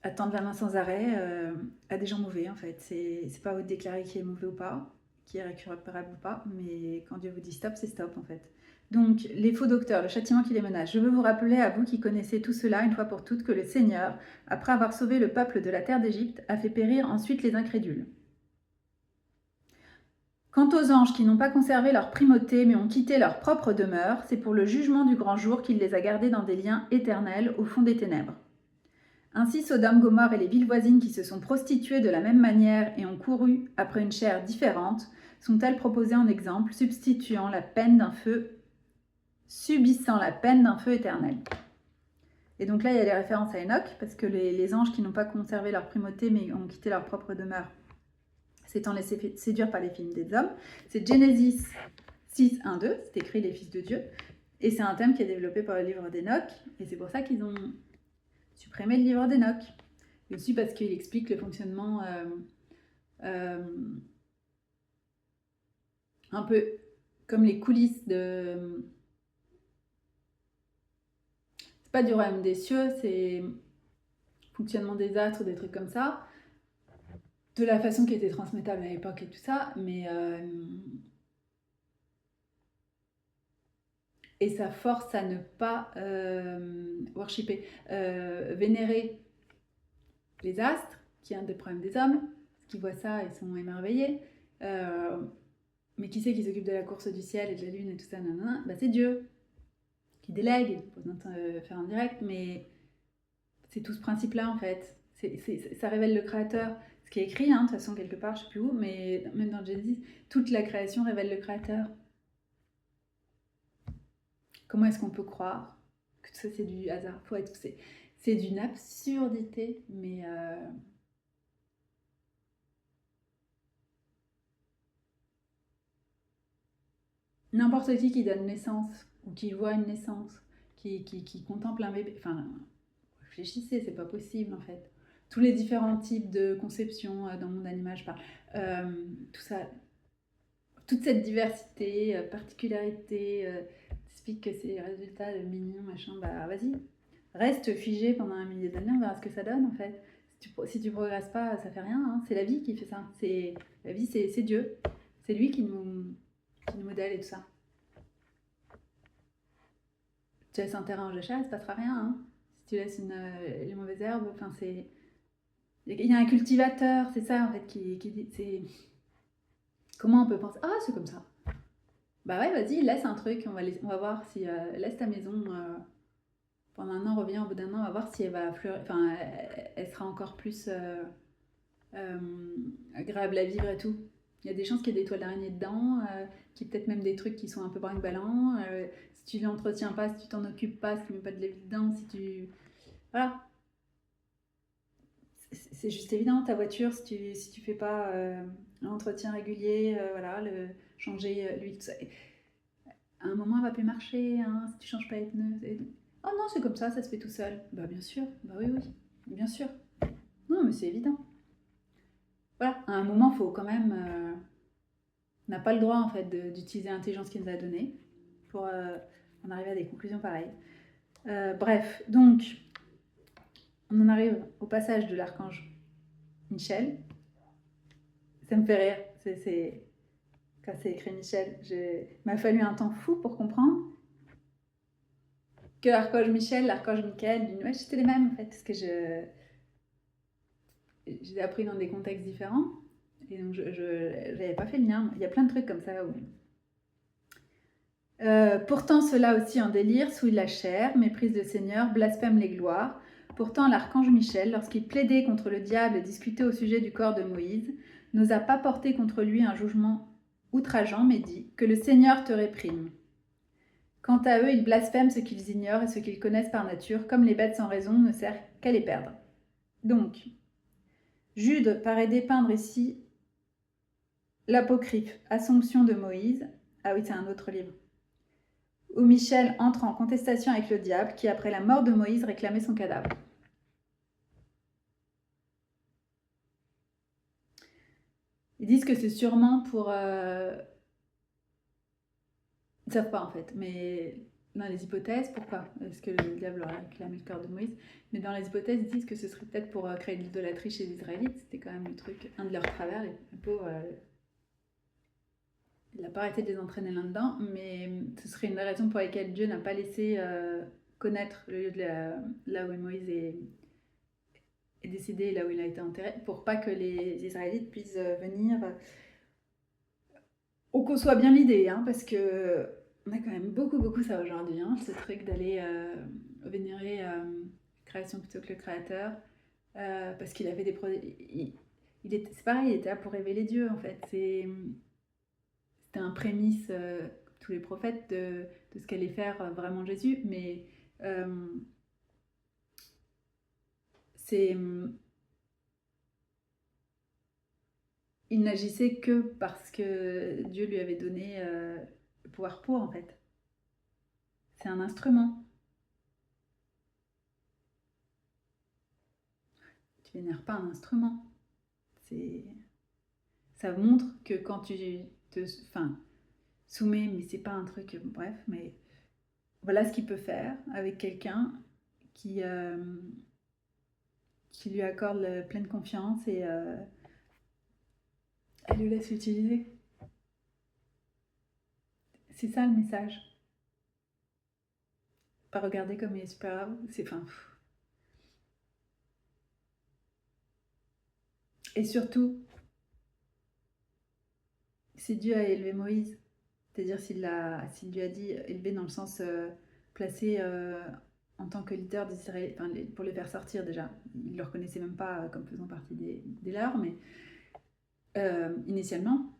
à tendre la main sans arrêt à des gens mauvais, en fait. C'est pas à vous de déclarer qui est mauvais ou pas, qui est récupérable ou pas, mais quand Dieu vous dit stop, c'est stop, en fait. Donc, les faux docteurs, le châtiment qui les menace. Je veux vous rappeler à vous qui connaissez tout cela, une fois pour toutes, que le Seigneur, après avoir sauvé le peuple de la terre d'Égypte, a fait périr ensuite les incrédules. Quant aux anges qui n'ont pas conservé leur primauté, mais ont quitté leur propre demeure, c'est pour le jugement du grand jour qu'il les a gardés dans des liens éternels au fond des ténèbres. Ainsi, Sodome, Gomorrhe et les villes voisines qui se sont prostituées de la même manière et ont couru après une chair différente, sont-elles proposées en exemple, substituant la peine d'un feu, subissant la peine d'un feu éternel. Et donc là, il y a les références à Enoch, parce que les anges qui n'ont pas conservé leur primauté, mais ont quitté leur propre demeure, s'étant laissés séduire par les films des hommes. C'est Genesis 6, 1, 2, c'est écrit les fils de Dieu. Et c'est un thème qui est développé par le livre d'Enoch, et c'est pour ça qu'ils ont supprimé le livre d'Enoch. Et aussi parce qu'il explique le fonctionnement un peu comme les coulisses de... C'est pas du royaume des cieux, c'est fonctionnement des astres, des trucs comme ça, de la façon qui était transmettable à l'époque et tout ça, mais... et ça force à ne pas worshipper, vénérer les astres, qui est un des problèmes des hommes, parce qu'ils voient ça, ils sont émerveillés. Mais qui c'est qui s'occupe de la course du ciel et de la lune et tout ça, nanana, bah c'est Dieu, qui délègue, il n'a pas besoin de faire en direct, mais c'est tout ce principe-là en fait. Ça révèle le Créateur. Ce qui est écrit, de toute façon, quelque part, je ne sais plus où, mais même dans Genesis, toute la création révèle le Créateur. Comment est-ce qu'on peut croire que tout ça c'est du hasard? C'est d'une absurdité, mais n'importe qui donne naissance ou qui voit une naissance, qui contemple un bébé, enfin, réfléchissez, c'est pas possible en fait. Tous les différents types de conception dans le monde animal, je parle, tout ça, toute cette diversité, particularité, t'explique que c'est résultat de mignon, machin, bah vas-y, reste figé pendant un millier d'années, on verra ce que ça donne en fait. Si tu progresses pas, ça fait rien, c'est la vie qui fait ça. La vie, c'est Dieu. C'est lui qui nous modèle et tout ça. Tu laisses un terrain en jachère, il se passera rien. Si tu laisses les mauvaises herbes, enfin c'est... Il y a un cultivateur, c'est ça en fait qui dit... Comment on peut penser... Ah, c'est comme ça. Bah ouais, vas-y, laisse un truc, on va voir si... laisse ta maison pendant un an, reviens au bout d'un an, on va voir si elle va fleurir... Enfin, elle sera encore plus agréable à vivre et tout. Il y a des chances qu'il y ait des toiles d'araignée dedans, qu'il y ait peut-être même des trucs qui sont un peu brinque-ballants. Si tu l'entretiens pas, si tu t'en occupes pas, si tu mets pas de lait dedans, si tu... Voilà. C'est juste évident, ta voiture, si tu fais pas un entretien régulier, voilà, changer l'huile, tout ça. À un moment, elle va plus marcher, si tu changes pas les pneus. Oh non, c'est comme ça se fait tout seul. Bah bien sûr, bah oui, bien sûr. Non, mais c'est évident. Voilà, à un moment, il faut quand même... on n'a pas le droit, en fait, d'utiliser l'intelligence qu'il nous a donnée pour en arriver à des conclusions pareilles. Bref, donc, on en arrive au passage de l'archange Michel. Ça me fait rire. Quand c'est écrit Michel, il m'a fallu un temps fou pour comprendre que l'archange Michel, l'archange Michael, du Nuage, c'était les mêmes, en fait, parce que j'ai appris dans des contextes différents. Et donc, je n'avais pas fait le lien. Il y a plein de trucs comme ça où... pourtant, cela aussi en délire, souille la chair, méprise le Seigneur, blasphème les gloires. Pourtant, l'archange Michel, lorsqu'il plaidait contre le diable et discutait au sujet du corps de Moïse, n'osa pas porter contre lui un jugement outrageant, mais dit « Que le Seigneur te réprime ». Quant à eux, ils blasphèment ce qu'ils ignorent et ce qu'ils connaissent par nature, comme les bêtes sans raison ne servent qu'à les perdre. Donc, Jude paraît dépeindre ici l'apocryphe Assomption de Moïse. Ah oui, c'est un autre livre. Où Michel entre en contestation avec le diable qui, après la mort de Moïse, réclamait son cadavre. Ils disent que c'est sûrement pour... Ils ne savent pas en fait, mais dans les hypothèses, pourquoi est-ce que le diable aurait réclamé le corps de Moïse? Mais dans les hypothèses, ils disent que ce serait peut-être pour créer de l'idolâtrie chez les Israélites. C'était quand même le truc, un de leurs travers, les pauvres... Il n'a pas arrêté de les entraîner là-dedans, mais ce serait une raison pour laquelle Dieu n'a pas laissé connaître le lieu de là où Moïse est décédé, là où il a été enterré, pour pas que les Israélites puissent venir. Ou qu'on soit bien l'idée, parce que on a quand même beaucoup ça aujourd'hui, ce truc d'aller vénérer création plutôt que le créateur, parce qu'il avait des produits. C'est pareil, il était là pour révéler Dieu en fait. C'était un prémisse, tous les prophètes, de ce qu'allait faire vraiment Jésus, mais c'est. Il n'agissait que parce que Dieu lui avait donné le pouvoir pour, en fait. C'est un instrument. Tu vénères pas un instrument. Ça montre que quand tu te soumets, mais c'est pas un truc, bref, mais voilà ce qu'il peut faire avec quelqu'un qui lui accorde pleine confiance et elle le laisse l'utiliser. C'est ça le message. Pas regarder comme il est super grave. Et surtout, si Dieu a élevé Moïse, c'est-à-dire s'il lui a dit élevé dans le sens placé en tant que leader d'Israël, pour les faire sortir déjà, il ne le reconnaissait même pas comme faisant partie des leurs, mais initialement,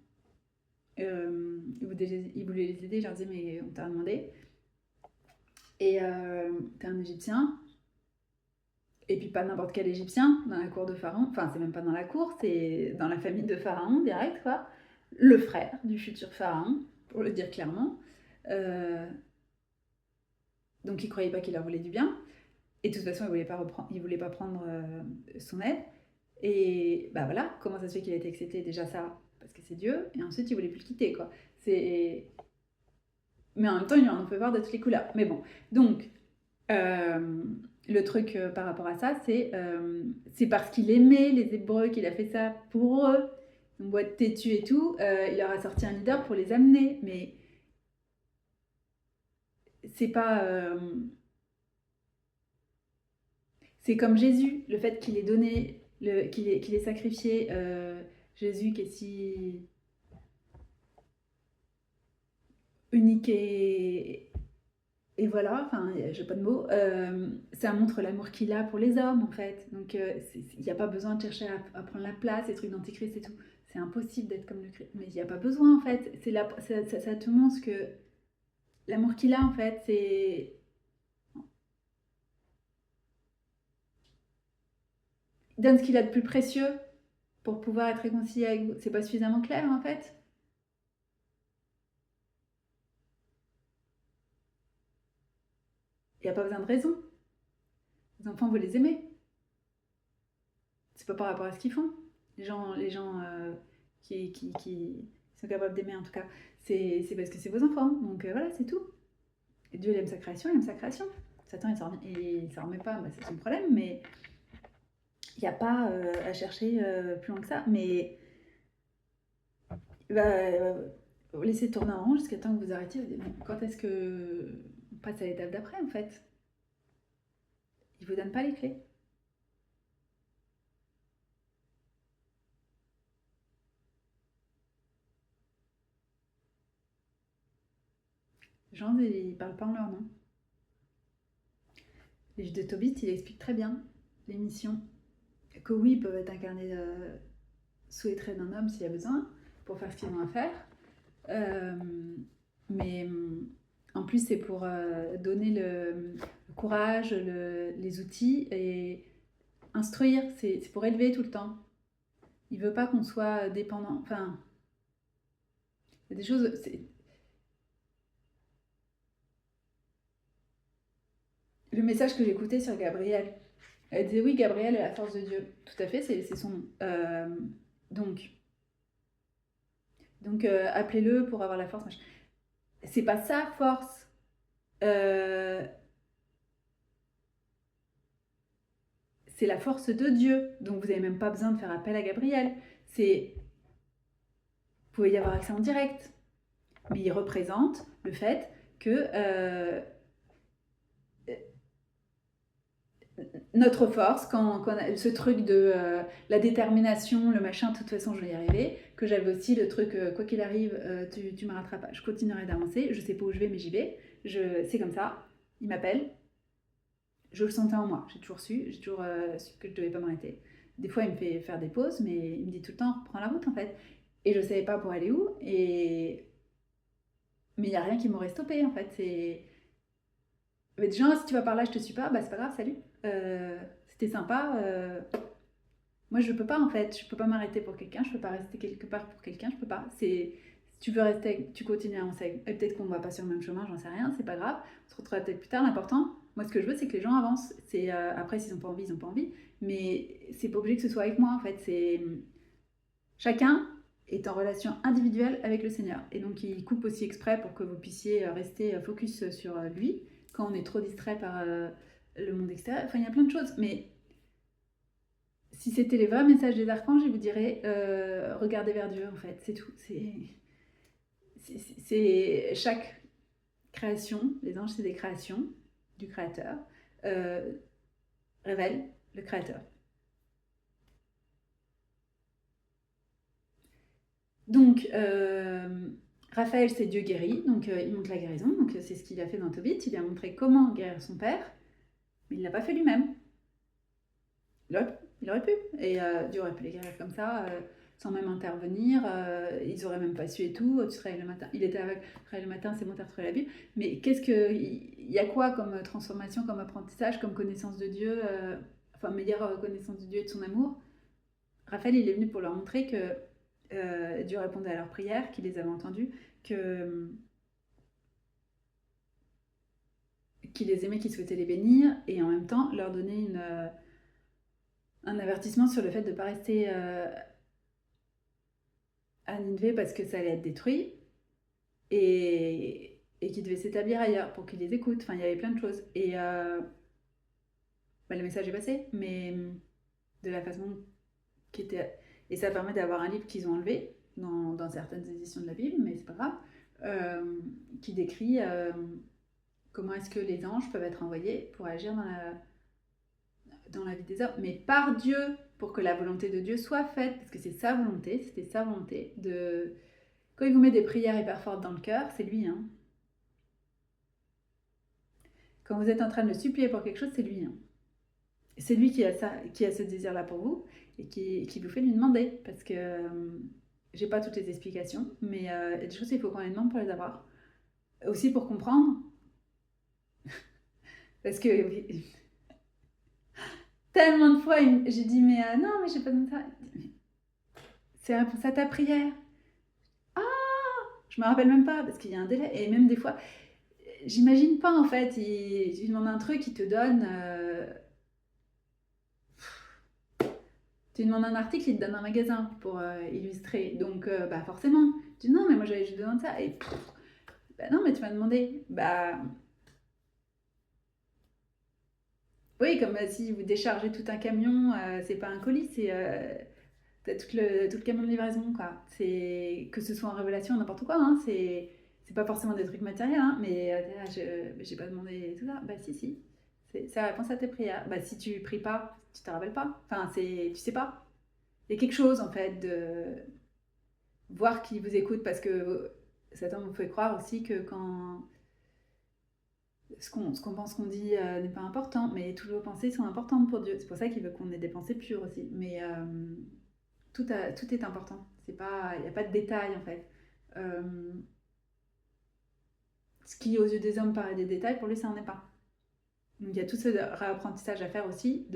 il voulait les aider, il leur disait mais on t'a demandé, et t'es un Égyptien, et puis pas n'importe quel Égyptien, dans la cour de Pharaon, enfin c'est même pas dans la cour, c'est dans la famille de Pharaon direct quoi, le frère du futur Pharaon, pour le dire clairement. Donc il ne croyait pas qu'il leur voulait du bien. Et de toute façon, il voulait pas prendre son aide. Et bah voilà, comment ça se fait qu'il a été accepté? Déjà ça, parce que c'est Dieu. Et ensuite, il voulait plus le quitter, quoi. Mais en même temps, il en fait voir de toutes les couleurs. Mais bon, donc, le truc par rapport à ça, c'est parce qu'il aimait les Hébreux qu'il a fait ça pour eux. Donc, boîte têtu et tout, il leur a sorti un leader pour les amener. Mais c'est pas... c'est comme Jésus, le fait qu'il ait donné, qu'il ait sacrifié Jésus qui est si unique et voilà, enfin, j'ai pas de mots, ça montre l'amour qu'il a pour les hommes en fait. Donc il n'y a pas besoin de chercher à prendre la place, les trucs d'antéchrist et tout. C'est impossible d'être comme le Christ, mais il n'y a pas besoin en fait. Ça te montre que l'amour qu'il a en fait, c'est. Il donne ce qu'il a de plus précieux pour pouvoir être réconcilié avec vous. C'est pas suffisamment clair en fait? Il n'y a pas besoin de raison. Les enfants, vous les aimez. C'est pas par rapport à ce qu'ils font. Les gens qui sont capables d'aimer en tout cas, c'est parce que c'est vos enfants. Donc voilà, c'est tout. Et Dieu il aime sa création, il aime sa création. Satan il s'en remet pas, bah, c'est son problème, mais il n'y a pas à chercher plus loin que ça. Mais il va vous laisser tourner en rond jusqu'à temps que vous arrêtiez. Vous dites, bon, quand est-ce que on passe à l'étape d'après en fait? Il vous donne pas les clés. Les gens, ils parlent pas en leur nom. Les Juifs de Tobit, il explique très bien les missions. Que oui, ils peuvent être incarnés sous les traits d'un homme s'il y a besoin, pour faire ce qu'ils ont à faire. Mais en plus, c'est pour donner le courage, les outils et instruire. C'est pour élever tout le temps. Il veut pas qu'on soit dépendant. Enfin, il y a des choses. Le message que j'écoutais sur Gabriel, elle disait oui, Gabriel est la force de Dieu. Tout à fait, c'est son nom. Donc appelez-le pour avoir la force. C'est pas sa force. C'est la force de Dieu. Donc vous n'avez même pas besoin de faire appel à Gabriel. Vous pouvez y avoir accès en direct. Mais il représente le fait que notre force, quand ce truc de la détermination, le machin, de toute façon je vais y arriver, que j'avais aussi le truc, quoi qu'il arrive, tu me rattrapes pas, je continuerai d'avancer, je sais pas où je vais mais j'y vais, c'est comme ça, il m'appelle, je le sentais en moi, j'ai toujours su que je devais pas m'arrêter. Des fois, il me fait faire des pauses, mais il me dit tout le temps, prends la route en fait. Et je savais pas pour aller où, mais il n'y a rien qui m'aurait stoppé en fait. Mais déjà, si tu vas par là, je te suis pas, bah c'est pas grave, salut. C'était sympa. Moi, je peux pas en fait, je peux pas m'arrêter pour quelqu'un, je peux pas rester quelque part pour quelqu'un, je peux pas. Si tu veux rester, tu continues à avancer. Et peut-être qu'on va pas sur le même chemin, j'en sais rien, c'est pas grave. On se retrouvera peut-être plus tard. L'important, moi, ce que je veux, c'est que les gens avancent. Après, s'ils ont pas envie, ils ont pas envie. Mais c'est pas obligé que ce soit avec moi en fait. Chacun est en relation individuelle avec le Seigneur. Et donc, il coupe aussi exprès pour que vous puissiez rester focus sur lui quand on est trop distrait par le monde extérieur. Enfin, il y a plein de choses. Mais si c'était les vrais messages des archanges, ils vous diraient regardez vers Dieu, en fait, c'est tout. C'est chaque création, les anges, c'est des créations du Créateur, révèlent le Créateur. Donc, Raphaël, c'est Dieu guéri, donc il montre la guérison, donc c'est ce qu'il a fait dans Tobit, il a montré comment guérir son père, mais il ne l'a pas fait lui-même. Il aurait pu, et Dieu aurait pu les guérir comme ça, sans même intervenir, ils auraient même pas su et tout, tu te réveilles le matin, il était avec, tu te réveilles le matin, c'est bon, t'as retrouvé la Bible, mais il y a quoi comme transformation, comme apprentissage, comme connaissance de Dieu, enfin meilleure connaissance de Dieu et de son amour. Raphaël, il est venu pour leur montrer que Dieu répondait à leurs prières, qu'il les avait entendues, qu'il les aimait, qu'il souhaitait les bénir, et en même temps leur donner un avertissement sur le fait de ne pas rester à Nineveh parce que ça allait être détruit, et qu'ils devaient s'établir ailleurs pour qu'ils les écoutent. Enfin, il y avait plein de choses. Et le message est passé, mais de la façon qui était... Et ça permet d'avoir un livre qu'ils ont enlevé dans certaines éditions de la Bible, mais c'est pas grave, qui décrit comment est-ce que les anges peuvent être envoyés pour agir dans la vie des hommes, mais par Dieu, pour que la volonté de Dieu soit faite, parce que c'est sa volonté, c'était sa volonté. Quand il vous met des prières hyper fortes dans le cœur, c'est lui. Hein. Quand vous êtes en train de le supplier pour quelque chose, c'est lui. Hein. C'est lui qui a ce désir-là pour vous, et qui vous fait lui demander, parce que j'ai pas toutes les explications, mais il y a des choses qu'il faut qu'on les demande pour les avoir. Aussi pour comprendre, parce que tellement de fois, j'ai dit, mais non, mais j'ai pas besoin de ça. C'est réponse à ta prière. Ah, je me rappelle même pas, parce qu'il y a un délai. Et même des fois, j'imagine pas en fait. Tu demandes un truc, il te donne. Tu demandes un article, il te donne un magasin pour illustrer. Donc, bah forcément. Tu dis non, mais moi j'avais juste besoin de ça. Et bah non, mais tu m'as demandé. Bah. Oui, comme si vous déchargez tout un camion, c'est pas un colis, c'est t'as tout le camion de livraison, quoi. C'est que ce soit en révélation, n'importe quoi, hein, c'est pas forcément des trucs matériels, hein, mais j'ai pas demandé tout ça. Bah si, si. C'est la réponse à tes prières. Bah si tu pries pas, tu te rappelles pas. Enfin, tu sais pas. Il y a quelque chose, en fait, de voir qui vous écoute, parce que Satan vous fait croire aussi que quand ce qu'on pense qu'on dit n'est pas important, mais toutes vos pensées sont importantes pour Dieu. C'est pour ça qu'il veut qu'on ait des pensées pures aussi. Mais tout est important. Il n'y a pas de détails en fait. Ce qui aux yeux des hommes paraît des détails, pour lui ça n'en est pas. Donc il y a tout ce réapprentissage à faire aussi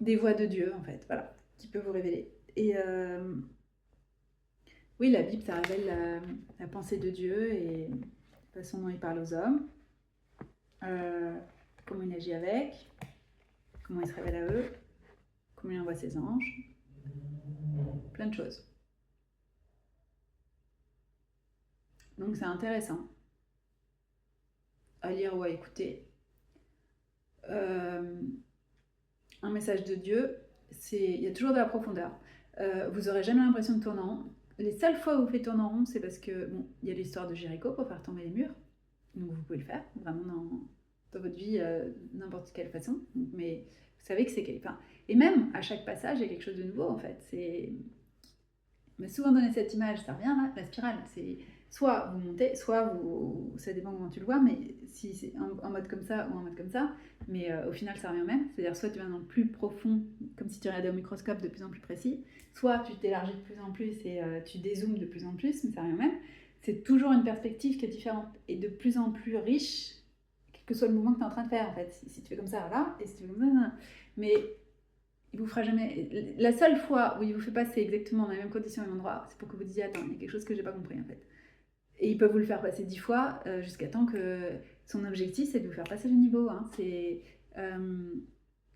des voix de Dieu en fait, voilà, qui peut vous révéler. Et oui, la Bible, ça révèle la pensée de Dieu et la façon dont il parle aux hommes, comment il agit avec, comment il se révèle à eux, comment il envoie ses anges, plein de choses. Donc c'est intéressant à lire ou à écouter. Un message de Dieu, il y a toujours de la profondeur. Vous aurez jamais l'impression de tourner en rond. Les seules fois où vous faites tourner en rond, c'est parce que il y a l'histoire de Jéricho pour faire tomber les murs. Donc vous pouvez le faire vraiment dans votre vie, n'importe quelle façon. Mais vous savez que c'est quelqu'un. Et même à chaque passage, il y a quelque chose de nouveau en fait. Mais souvent donné cette image, ça revient là, la spirale. C'est soit vous montez, soit ça dépend comment tu le vois, mais si c'est en mode comme ça ou en mode comme ça, mais au final ça revient au même, c'est-à-dire soit tu vas dans le plus profond, comme si tu regardais au microscope de plus en plus précis, soit tu t'élargis de plus en plus et tu dézoomes de plus en plus, mais ça revient au même. C'est toujours une perspective qui est différente et de plus en plus riche, quel que soit le mouvement que tu es en train de faire en fait. Si tu fais comme ça, là, et si tu fais comme ça, là. Mais il vous fera jamais. La seule fois où il vous fait passer exactement dans les mêmes conditions et même endroit, c'est pour que vous disiez attends, il y a quelque chose que j'ai pas compris en fait. Et ils peuvent vous le faire passer 10 fois jusqu'à temps que son objectif c'est de vous faire passer le niveau. Hein. C'est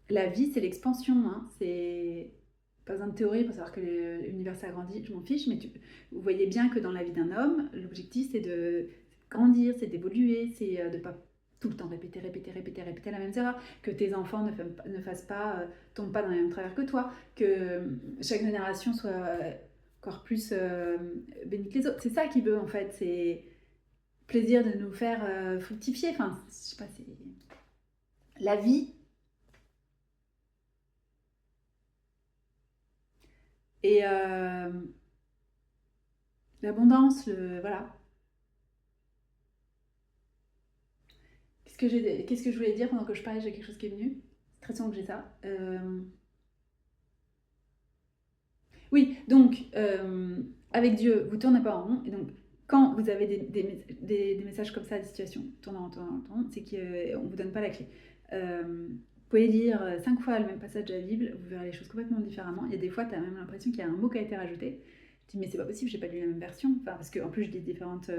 la vie, c'est l'expansion. Hein. C'est pas besoin de théorie pour savoir que l'univers s'agrandit. Je m'en fiche, mais vous voyez bien que dans la vie d'un homme, l'objectif c'est de grandir, c'est d'évoluer, c'est de pas tout le temps répéter la même erreur, que tes enfants ne fassent pas, tombent pas dans les mêmes travers que toi, que chaque génération soit encore plus bénie que les autres. C'est ça qu'il veut en fait, c'est plaisir de nous faire fructifier. Enfin, je sais pas, c'est la vie et l'abondance, voilà. Qu'est-ce que je voulais dire pendant que je parlais, j'ai quelque chose qui est venu. C'est très souvent que j'ai ça. Oui, donc, avec Dieu, vous ne tournez pas en rond. Et donc, quand vous avez des messages comme ça, des situations tournant, c'est qu'on ne vous donne pas la clé. Vous pouvez lire 5 fois le même passage de la Bible, vous verrez les choses complètement différemment. Il y a des fois, tu as même l'impression qu'il y a un mot qui a été rajouté. Tu te dis, mais c'est pas possible, j'ai pas lu la même version. Enfin, parce qu'en plus, je lis différentes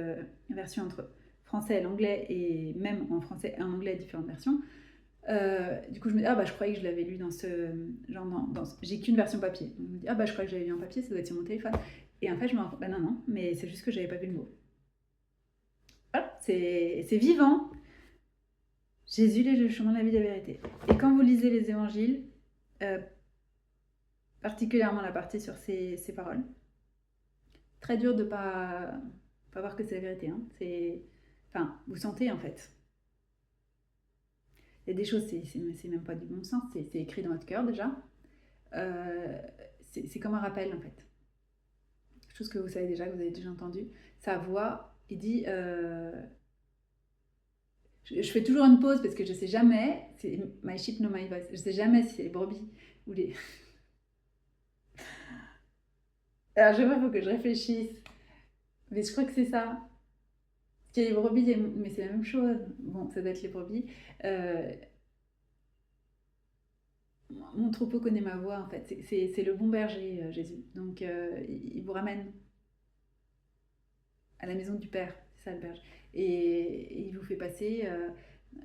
versions entre français et l'anglais, et même en français et en anglais, différentes versions. Du coup, je me dis, ah bah je croyais que je l'avais lu dans ce. Genre, j'ai qu'une version papier. Donc, je me dis, ah bah je croyais que j'avais lu en papier, ça doit être sur mon téléphone. Et en fait, je me rends compte, bah non, non, mais c'est juste que j'avais pas vu le mot. Voilà, c'est vivant. Jésus est le chemin de la vie, de la vérité. Et quand vous lisez les évangiles, euh, particulièrement la partie sur ces paroles, très dur de pas voir que c'est la vérité. Hein. Enfin, vous sentez en fait. Il y a des choses, c'est même pas du bon sens, c'est écrit dans votre cœur déjà. Euh, c'est comme un rappel en fait. Chose que vous savez déjà, que vous avez déjà entendu. Sa voix, il dit. Je fais toujours une pause parce que je sais jamais. C'est my sheep know my voice. Je sais jamais si c'est les brebis ou les. Alors je vois, il faut que je réfléchisse. Mais je crois que c'est ça. Parce qu'il y a les brebis, mais c'est la même chose. Bon, ça doit être les brebis. Euh, Mon troupeau connaît ma voix en fait. C'est le bon berger, Jésus. Donc il vous ramène à la maison du Père, c'est ça le berger. Et il vous fait passer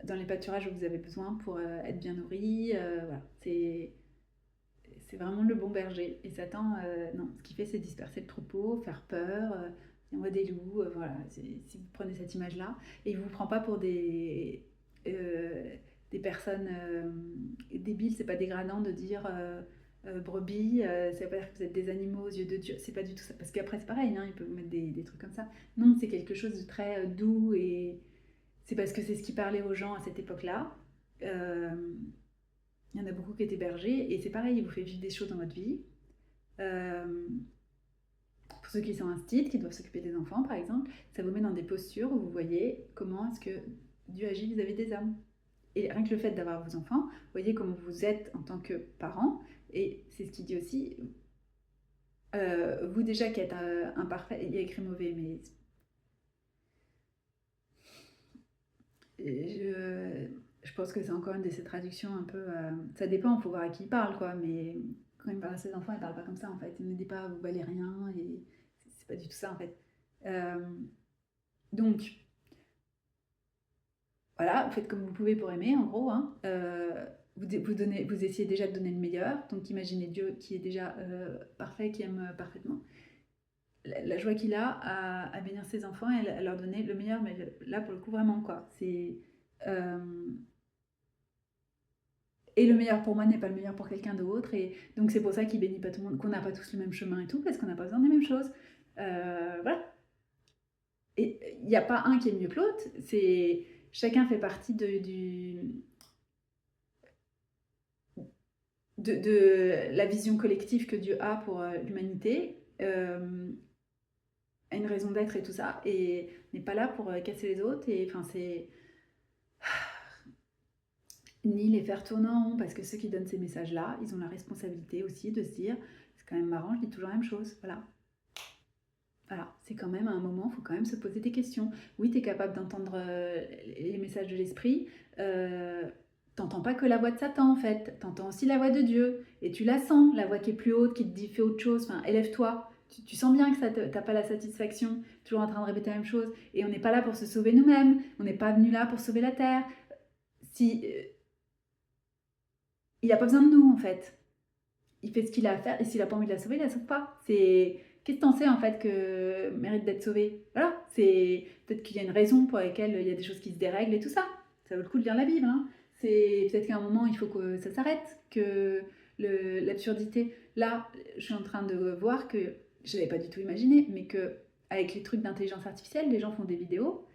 dans les pâturages où vous avez besoin pour être bien nourri. Voilà, c'est vraiment le bon berger. Et Satan, non, ce qu'il fait, c'est disperser le troupeau, faire peur. Il envoie des loups, voilà. Si vous prenez cette image-là, et il ne vous prend pas pour des personnes débiles, c'est pas dégradant de dire brebis, ça veut pas dire que vous êtes des animaux aux yeux de Dieu, c'est pas du tout ça. Parce qu'après, c'est pareil, hein, il peut vous mettre des trucs comme ça. Non, c'est quelque chose de très doux et c'est parce que c'est ce qui parlait aux gens à cette époque-là. Euh, il y en a beaucoup qui étaient bergers et c'est pareil, il vous fait vivre des choses dans votre vie. Euh, pour ceux qui sont instits, qui doivent s'occuper des enfants par exemple, ça vous met dans des postures où vous voyez comment est-ce que Dieu agit vis-à-vis des hommes. Et rien que le fait d'avoir vos enfants, vous voyez comment vous êtes en tant que parent. Et c'est ce qu'il dit aussi. Vous déjà qui êtes imparfait, il y a écrit mauvais, mais je pense que c'est encore une de ces traductions un peu. Ça dépend, il faut voir à qui il parle, quoi. Mais quand il parle à ses enfants, il parle pas comme ça, en fait. Il ne dit pas vous valez rien, et c'est pas du tout ça, en fait. Euh, donc, voilà, vous faites comme vous pouvez pour aimer, en gros. Hein. Vous essayez déjà de donner le meilleur. Donc, imaginez Dieu qui est déjà parfait, qui aime parfaitement. La joie qu'il a à bénir ses enfants et à leur donner le meilleur, mais là, pour le coup, vraiment, quoi. C'est. Euh, et le meilleur pour moi n'est pas le meilleur pour quelqu'un d'autre. Et donc c'est pour ça qu'il bénit pas tout le monde, qu'on n'a pas tous le même chemin et tout, parce qu'on n'a pas besoin des mêmes choses. Voilà. Et il n'y a pas un qui est mieux que l'autre. C'est chacun fait partie de la vision collective que Dieu a pour l'humanité. a une raison d'être et tout ça, et n'est pas là pour casser les autres, et enfin c'est ni les faire tourner en rond, parce que ceux qui donnent ces messages-là, ils ont la responsabilité aussi de se dire, c'est quand même marrant, je dis toujours la même chose, voilà. Voilà, c'est quand même à un moment, il faut quand même se poser des questions. Oui, tu es capable d'entendre les messages de l'esprit, t'entends pas que la voix de Satan en fait, t'entends aussi la voix de Dieu, et tu la sens, la voix qui est plus haute, qui te dit fais autre chose, enfin élève-toi. Tu sens bien que ça t'as pas la satisfaction, toujours en train de répéter la même chose, et on n'est pas là pour se sauver nous-mêmes, on n'est pas venu là pour sauver la terre. Si il n'a pas besoin de nous en fait, il fait ce qu'il a à faire, et s'il n'a pas envie de la sauver, il la sauve pas. C'est qu'est-ce que t'en sais en fait que mérite d'être sauvé? Voilà, c'est peut-être qu'il y a une raison pour laquelle il y a des choses qui se dérèglent et tout ça. Ça vaut le coup de lire la Bible. Hein. C'est peut-être qu'à un moment il faut que ça s'arrête, que l'absurdité. Là, je suis en train de voir que je l'avais pas du tout imaginé, mais que avec les trucs d'intelligence artificielle, les gens font des vidéos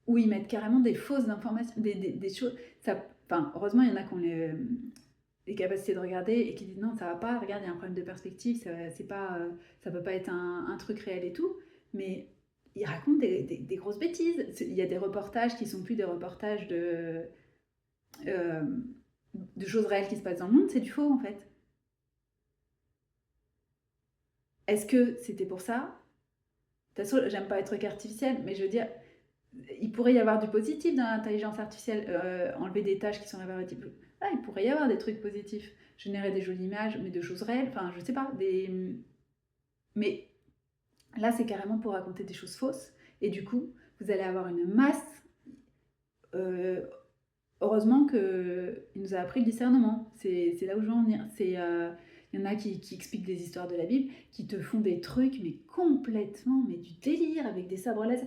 où ils mettent carrément des fausses informations, des choses. Ça, enfin, heureusement, il y en a qui ont les capacités de regarder et qui disent non, ça va pas, regarde, il y a un problème de perspective, c'est pas, ça peut pas être un truc réel et tout. Mais ils racontent des grosses bêtises. Il y a des reportages qui sont plus des reportages euh, de choses réelles qui se passent dans le monde, c'est du faux en fait. Est-ce que c'était pour ça? De toute façon, j'aime pas être truc artificiel, mais je veux dire, il pourrait y avoir du positif dans l'intelligence artificielle, enlever des tâches qui sont répétitives. Ah, il pourrait y avoir des trucs positifs, générer des jolies images, mais de choses réelles, enfin, je sais pas, mais là, c'est carrément pour raconter des choses fausses, et du coup, vous allez avoir une masse. euh, Heureusement qu'il nous a appris le discernement, c'est là où je veux en venir. Il y en a qui expliquent des histoires de la Bible, qui te font des trucs, mais complètement, mais du délire, avec des sabres laser.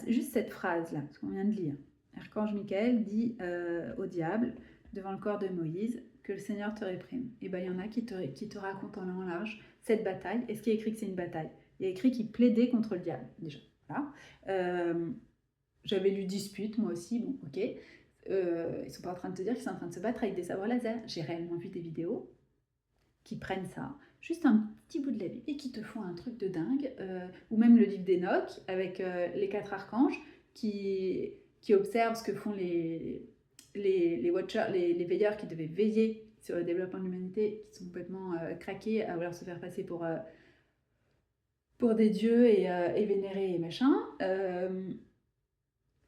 Juste cette phrase-là, ce qu'on vient de lire. Archange Michael dit au diable, devant le corps de Moïse, que le Seigneur te réprime. Et bien, il y en a qui te racontent en long en large cette bataille. Et ce qui est écrit que c'est une bataille? Il y a écrit qu'il plaidait contre le diable, déjà. Voilà. J'avais lu Dispute, moi aussi, bon, ok. Ils sont pas en train de te dire qu'ils sont en train de se battre avec des sabres laser. J'ai réellement vu des vidéos qui prennent ça, juste un petit bout de la Bible, et qui te font un truc de dingue, ou même le livre d'Enoch, avec les 4 archanges, qui observent ce que font les watchers, les veilleurs qui devaient veiller sur le développement de l'humanité, qui sont complètement craqués à vouloir se faire passer pour des dieux et vénérer et machin.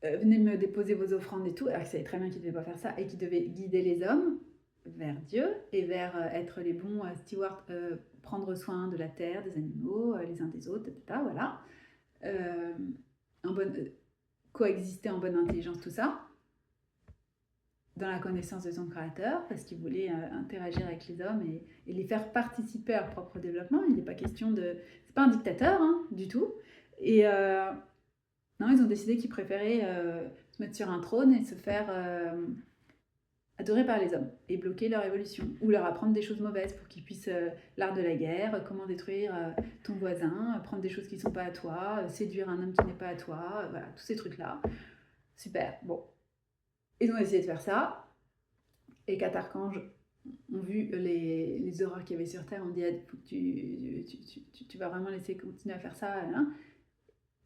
Venez me déposer vos offrandes et tout, alors qu'ils savaient très bien qu'ils ne devaient pas faire ça, et qu'ils devaient guider les hommes vers Dieu et vers être les bons stewards, prendre soin de la terre, des animaux, les uns des autres, etc. Voilà. En bonne, coexister en bonne intelligence, tout ça, dans la connaissance de son créateur, parce qu'il voulait interagir avec les hommes et les faire participer à leur propre développement. Il n'est pas question de... C'est pas un dictateur, hein, du tout. Et non, ils ont décidé qu'ils préféraient se mettre sur un trône et se faire adorer par les hommes et bloquer leur évolution, ou leur apprendre des choses mauvaises pour qu'ils puissent l'art de la guerre, comment détruire ton voisin, prendre des choses qui ne sont pas à toi, séduire un homme qui n'est pas à toi, voilà, tous ces trucs-là. Super, bon. Ils ont essayé de faire ça, et 4 archanges ont vu les horreurs qu'il y avait sur Terre, on dit tu vas vraiment laisser continuer à faire ça, hein,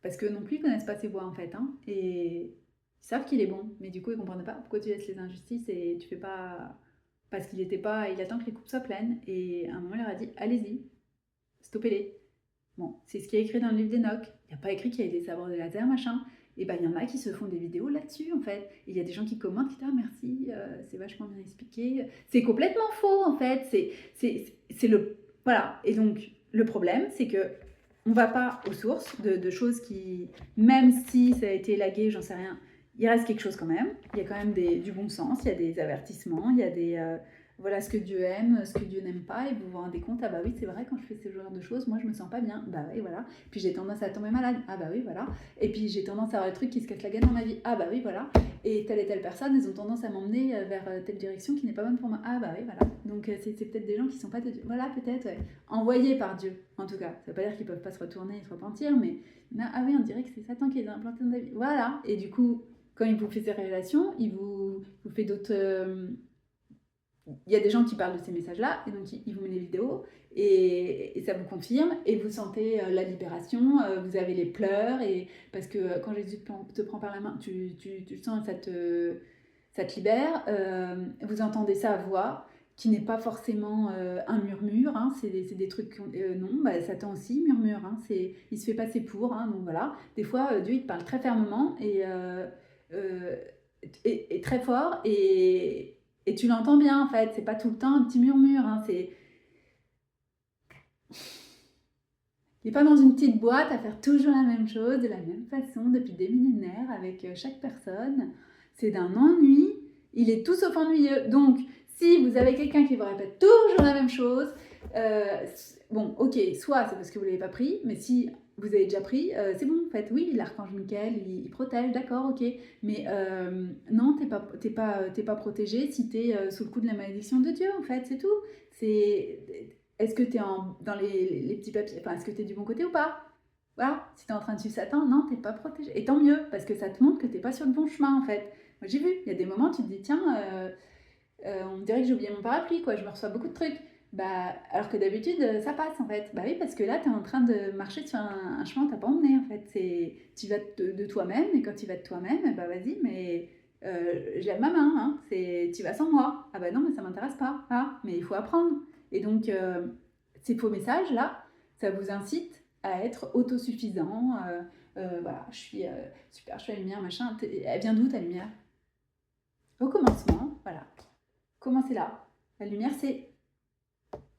parce que non plus ils connaissent pas ses voix en fait, hein, et ils savent qu'il est bon, mais du coup ils comprennent pas pourquoi tu laisses les injustices et tu fais pas, parce qu'il était pas, il attend que les coupes soient pleines, et à un moment il leur a dit allez-y, stoppez-les. Bon, c'est ce qui est écrit dans le livre d'Enoch. Il n'y a pas écrit qu'il y avait des sabres de laser, machin. Et ben il y en a qui se font des vidéos là-dessus en fait. Et il y a des gens qui commentent, qui disent ah merci, c'est vachement bien expliqué. C'est complètement faux en fait. C'est le voilà. Et donc le problème c'est que on va pas aux sources de choses qui, même si ça a été élagué, j'en sais rien, il reste quelque chose quand même. Il y a quand même du bon sens, il y a des avertissements, il y a des voilà ce que Dieu aime, ce que Dieu n'aime pas, et vous vous rendez compte, ah bah oui, c'est vrai, quand je fais ce genre de choses, moi je me sens pas bien, bah oui, voilà. Puis j'ai tendance à tomber malade, ah bah oui, voilà. Et puis j'ai tendance à avoir des trucs qui se cassent la gueule dans ma vie, ah bah oui, voilà. Et telle personne, ils ont tendance à m'emmener vers telle direction qui n'est pas bonne pour moi, ah bah oui, voilà. Donc c'est peut-être des gens qui sont pas de Dieu, voilà, peut-être, ouais. Envoyés par Dieu, en tout cas. Ça veut pas dire qu'ils peuvent pas se retourner et se repentir, mais ah oui, on dirait que c'est Satan qui les a implantés dans ta vie, voilà. Et du coup, quand il vous fait ces révélations, il vous fait d'autres... il y a des gens qui parlent de ces messages-là, et donc ils vous mettent des vidéos, et ça vous confirme, et vous sentez la libération, vous avez les pleurs, et parce que quand Jésus te prend par la main, tu sens, ça te libère. Vous entendez sa voix, qui n'est pas forcément un murmure, hein, c'est des trucs, non, bah, Satan aussi murmure, hein, il se fait passer pour, hein, donc voilà. Des fois, Dieu il te parle très fermement et très fort, et tu l'entends bien en fait, c'est pas tout le temps un petit murmure, hein, il n'est pas dans une petite boîte à faire toujours la même chose, de la même façon, depuis des millénaires, avec chaque personne. C'est d'un ennui, il est tout sauf ennuyeux. Donc, si vous avez quelqu'un qui vous répète toujours la même chose, bon, ok, soit c'est parce que vous ne l'avez pas pris, mais si vous avez déjà pris, c'est bon, en fait, oui, l'archange Michael, il protège, d'accord, ok, mais non, t'es pas protégé si t'es sous le coup de la malédiction de Dieu, en fait, c'est tout. Est-ce que tu es dans les petits papiers, enfin, est-ce que tu es du bon côté ou pas? Voilà, si tu es en train de suivre Satan, non, tu n'es pas protégé. Et tant mieux, parce que ça te montre que tu n'es pas sur le bon chemin, en fait. Moi, j'ai vu, il y a des moments, tu te dis, tiens, on dirait que j'ai oublié mon parapluie, quoi, je me reçois beaucoup de trucs. Bah, alors que d'habitude, ça passe, en fait. Bah oui, parce que là, tu es en train de marcher sur un chemin que tu n'as pas emmené, en fait. Tu vas de toi-même, et quand tu vas de toi-même, bah vas-y, mais je lève ma main, hein. Tu vas sans moi. Ah bah non, mais ça m'intéresse pas. Ah, mais il faut apprendre. Et donc, ces faux messages-là, ça vous incite à être autosuffisant. Voilà, je suis super, je suis la lumière, machin. Elle vient d'où ta lumière? Au commencement, voilà. Commencez là. La lumière, c'est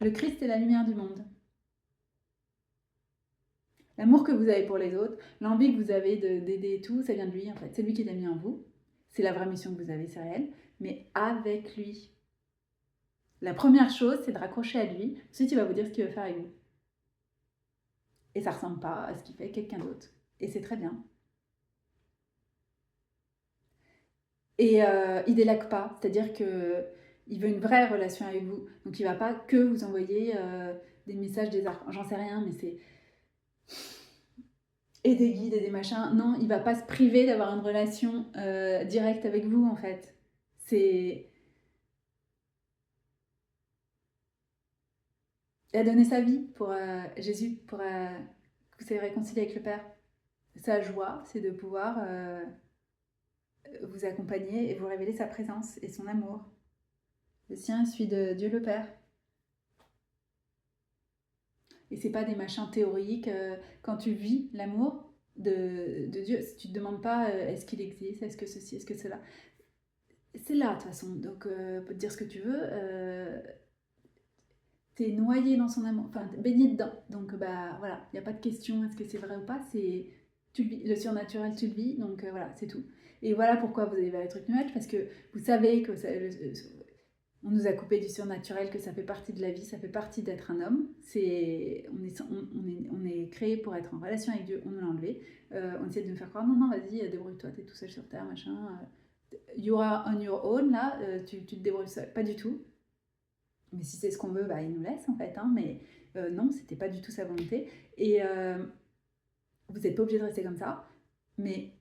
le Christ et la lumière du monde. L'amour que vous avez pour les autres, l'envie que vous avez d'aider et tout, ça vient de lui en fait. C'est lui qui l'a mis en vous. C'est la vraie mission que vous avez, c'est réel. Mais avec lui. La première chose, c'est de raccrocher à lui. Ensuite, il va vous dire ce qu'il veut faire avec vous. Et ça ne ressemble pas à ce qu'il fait avec quelqu'un d'autre. Et c'est très bien. Et il délague pas. C'est-à-dire que il veut une vraie relation avec vous. Donc il va pas que vous envoyer des messages, des arcs. J'en sais rien, mais c'est... Et des guides et des machins. Non, il va pas se priver d'avoir une relation directe avec vous, en fait. C'est... Il a donné sa vie pour Jésus, pour que vous soyez réconcilié avec le Père. Sa joie, c'est de pouvoir vous accompagner et vous révéler sa présence et son amour. Le sien, celui de Dieu le Père. Et c'est pas des machins théoriques. Quand tu vis l'amour de Dieu, tu te demandes pas est-ce qu'il existe, est-ce que ceci, est-ce que cela. C'est là, de toute façon. Donc, peut te dire ce que tu veux. T'es noyé dans son amour, enfin, baigné dedans. Donc, bah voilà, il n'y a pas de question est-ce que c'est vrai ou pas. Tu le vis, le surnaturel, tu le vis. Donc, voilà, c'est tout. Et voilà pourquoi vous avez le truc nuage, parce que vous savez que on nous a coupé du surnaturel, que ça fait partie de la vie, ça fait partie d'être un homme. On est créé pour être en relation avec Dieu, on nous l'a enlevé. On essaie de nous faire croire, non, non, vas-y, débrouille-toi, t'es tout seul sur Terre, machin. You are on your own, là, tu te débrouilles seul. Pas du tout. Mais si c'est ce qu'on veut, bah, il nous laisse, en fait. Hein, mais non, c'était pas du tout sa volonté. Et vous n'êtes pas obligé de rester comme ça. Mais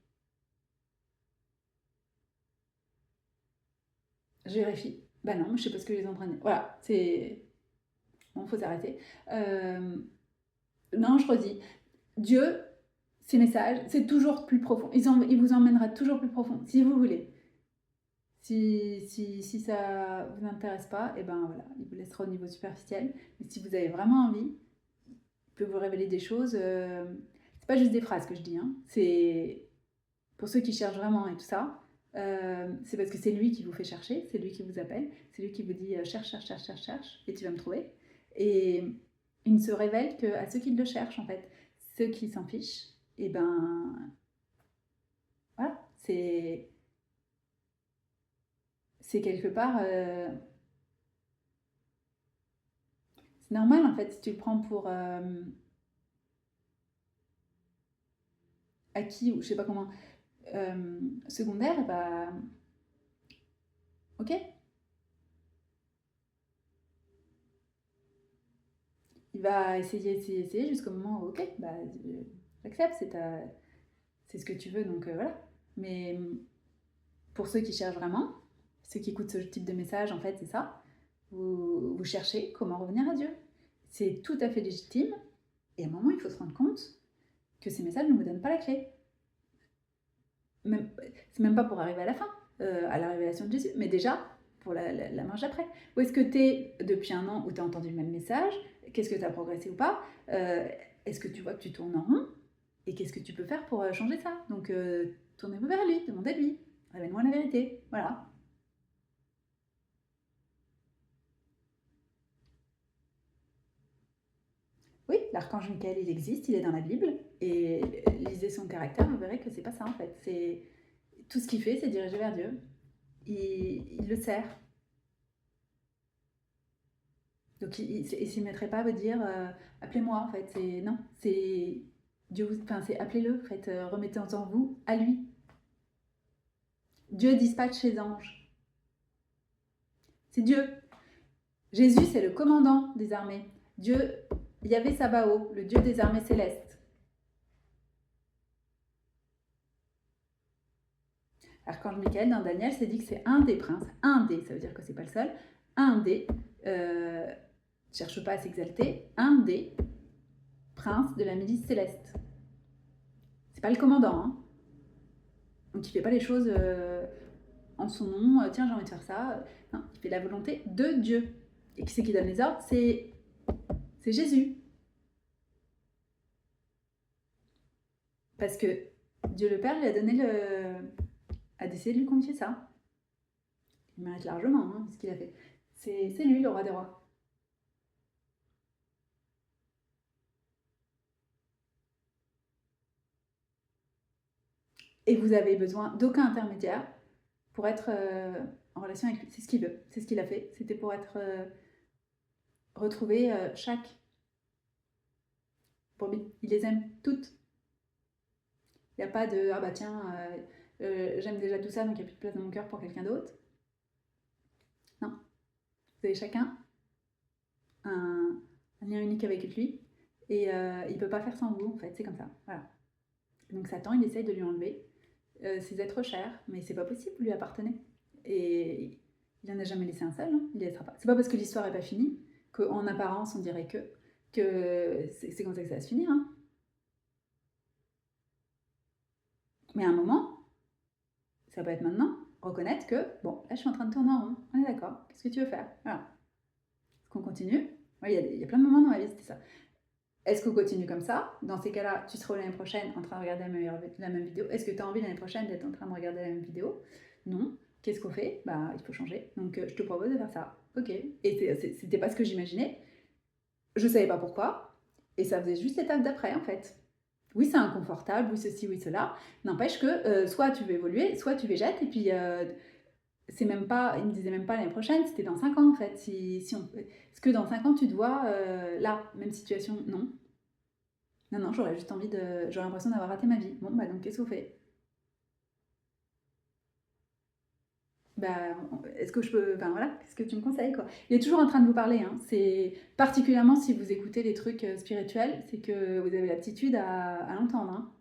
je vérifie. Bah non, je sais pas ce que je les entraîne. Voilà, c'est... Bon, faut s'arrêter. Non, je redis. Dieu, ses messages, c'est toujours plus profond. Il vous emmènera toujours plus profond, si vous voulez. Si ça vous intéresse pas, et ben voilà, il vous laissera au niveau superficiel. Mais si vous avez vraiment envie, il peut vous révéler des choses. C'est pas juste des phrases que je dis, hein. C'est pour ceux qui cherchent vraiment et tout ça. C'est parce que c'est lui qui vous fait chercher, c'est lui qui vous appelle, c'est lui qui vous dit cherche, cherche, cherche, cherche, cherche, et tu vas me trouver. Et il ne se révèle qu'à ceux qui le cherchent, en fait. Ceux qui s'en fichent, et ben voilà, c'est quelque part. C'est normal, en fait, si tu le prends pour acquis, ou je sais pas comment, secondaire, bah ok. Il va essayer jusqu'au moment où, ok, bah, j'accepte, c'est ce que tu veux, donc voilà. Mais pour ceux qui cherchent vraiment, ceux qui écoutent ce type de message, en fait, c'est ça. Vous cherchez comment revenir à Dieu. C'est tout à fait légitime. Et à un moment, il faut se rendre compte que ces messages ne vous donnent pas la clé. C'est même pas pour arriver à la fin, à la révélation de Jésus, mais déjà pour la marche d'après. Où est-ce que tu es depuis un an où tu as entendu le même message? Qu'est-ce que tu as progressé ou pas? Est-ce que tu vois que tu tournes en rond? Et qu'est-ce que tu peux faire pour changer ça? Donc, tournez-vous vers lui, demandez-lui, révèle-moi la vérité. Voilà. Oui, l'archange Michael, il existe, il est dans la Bible. Et lisez son caractère, vous verrez que c'est pas ça en fait. C'est tout ce qu'il fait, c'est diriger vers Dieu. Il le sert. Donc il ne s'y mettrait pas à vous dire appelez-moi en fait. C'est non, c'est Dieu. Enfin c'est appelez-le en fait. Remettez en vous à lui. Dieu dispatche ses anges. C'est Dieu. Jésus, c'est le commandant des armées. Dieu, Yahvé Sabaoth, le Dieu des armées célestes. Archange Michael, dans Daniel, c'est dit que c'est un des princes, un des, ça veut dire que c'est pas le seul, un des, cherche pas à s'exalter, un des princes de la milice céleste. C'est pas le commandant, hein. Donc il fait pas les choses en son nom, tiens j'ai envie de faire ça. Non, il fait la volonté de Dieu. Et qui c'est qui donne les ordres? C'est Jésus. Parce que Dieu le Père lui a donné a décidé de lui confier ça. Il mérite largement hein, ce qu'il a fait. C'est lui le roi des rois. Et vous avez besoin d'aucun intermédiaire pour être en relation avec lui. C'est ce qu'il veut, c'est ce qu'il a fait. C'était pour être retrouver chaque brebis. Il les aime toutes. Il n'y a pas de ah bah tiens, j'aime déjà tout ça donc il n'y a plus de place dans mon cœur pour quelqu'un d'autre. Non. Vous avez chacun un lien unique avec lui et il ne peut pas faire sans vous en fait, c'est comme ça. Voilà. Donc Satan il essaye de lui enlever ses êtres chers, mais c'est pas possible, vous lui appartenez. Et il n'en a jamais laissé un seul, hein, il ne laissera pas. C'est pas parce que l'histoire n'est pas finie qu'en apparence on dirait que c'est comme ça que ça va se finir. Hein. Mais à un moment, ça peut être maintenant, reconnaître que, bon, là je suis en train de tourner en rond, on est d'accord, qu'est-ce que tu veux faire? Voilà. Est-ce qu'on continue? Il y a plein de moments dans ma vie, c'était ça. Est-ce qu'on continue comme ça? Dans ces cas-là, tu seras l'année prochaine en train de regarder la même vidéo. Est-ce que tu as envie l'année prochaine d'être en train de regarder la même vidéo? Non. Qu'est-ce qu'on fait? Bah, il faut changer. Donc, je te propose de faire ça. Ok. Et c'était pas ce que j'imaginais. Je savais pas pourquoi. Et ça faisait juste l'étape d'après, en fait. Oui, c'est inconfortable, oui, ceci, oui, cela. N'empêche que soit tu veux évoluer, soit tu végètes. Et puis, c'est même pas, il me disait même pas l'année prochaine, c'était dans 5 ans, en fait. Est-ce que dans 5 ans, tu te vois là, même situation? Non. Non, j'aurais juste envie de. J'aurais l'impression d'avoir raté ma vie. Bon, bah donc qu'est-ce qu'on fait? Bah, est-ce que je peux. Enfin voilà, qu'est-ce que tu me conseilles quoi? Il est toujours en train de vous parler, hein. C'est particulièrement si vous écoutez les trucs spirituels, c'est que vous avez l'aptitude à l'entendre, hein.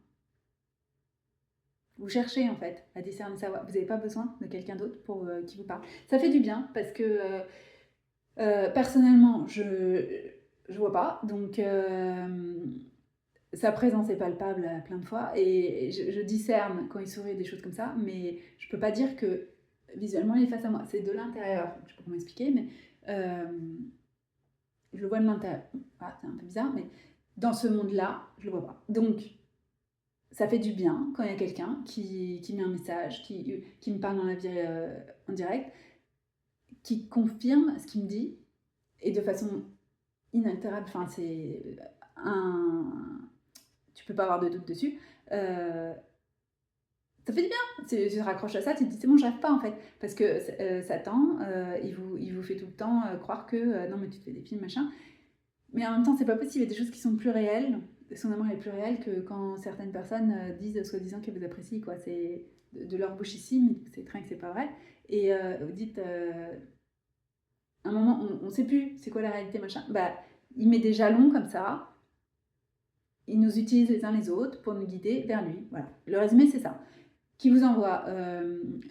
Vous cherchez en fait à discerner sa voix. Vous n'avez pas besoin de quelqu'un d'autre pour qui vous parle. Ça fait du bien parce que personnellement, je vois pas, donc sa présence est palpable plein de fois et je discerne quand il sourit des choses comme ça, mais je peux pas dire que visuellement il est face à moi. C'est de l'intérieur, je sais pas comment expliquer, mais je le vois de l'intérieur. Ah, c'est un peu bizarre, mais dans ce monde-là, je le vois pas. Donc, ça fait du bien quand il y a quelqu'un qui met un message, qui me parle dans la vie en direct, qui confirme ce qu'il me dit et de façon inaltérable. Enfin, c'est tu peux pas avoir de doute dessus. Ça fait du bien. Tu te raccroches à ça, tu te dis c'est bon, j'arrive pas en fait. Parce que Satan, il vous fait tout le temps croire que non, mais tu te fais des films, machin. Mais en même temps, c'est pas possible. Il y a des choses qui sont plus réelles. Son amour est plus réel que quand certaines personnes disent soi-disant qu'elles vous apprécient. Quoi. C'est de leur bouche ici, mais c'est très que c'est pas vrai. Et vous dites, à un moment, on sait plus c'est quoi la réalité, machin. Bah, il met des jalons comme ça. Il nous utilise les uns les autres pour nous guider vers lui. Voilà. Le résumé, c'est ça. Qui vous envoie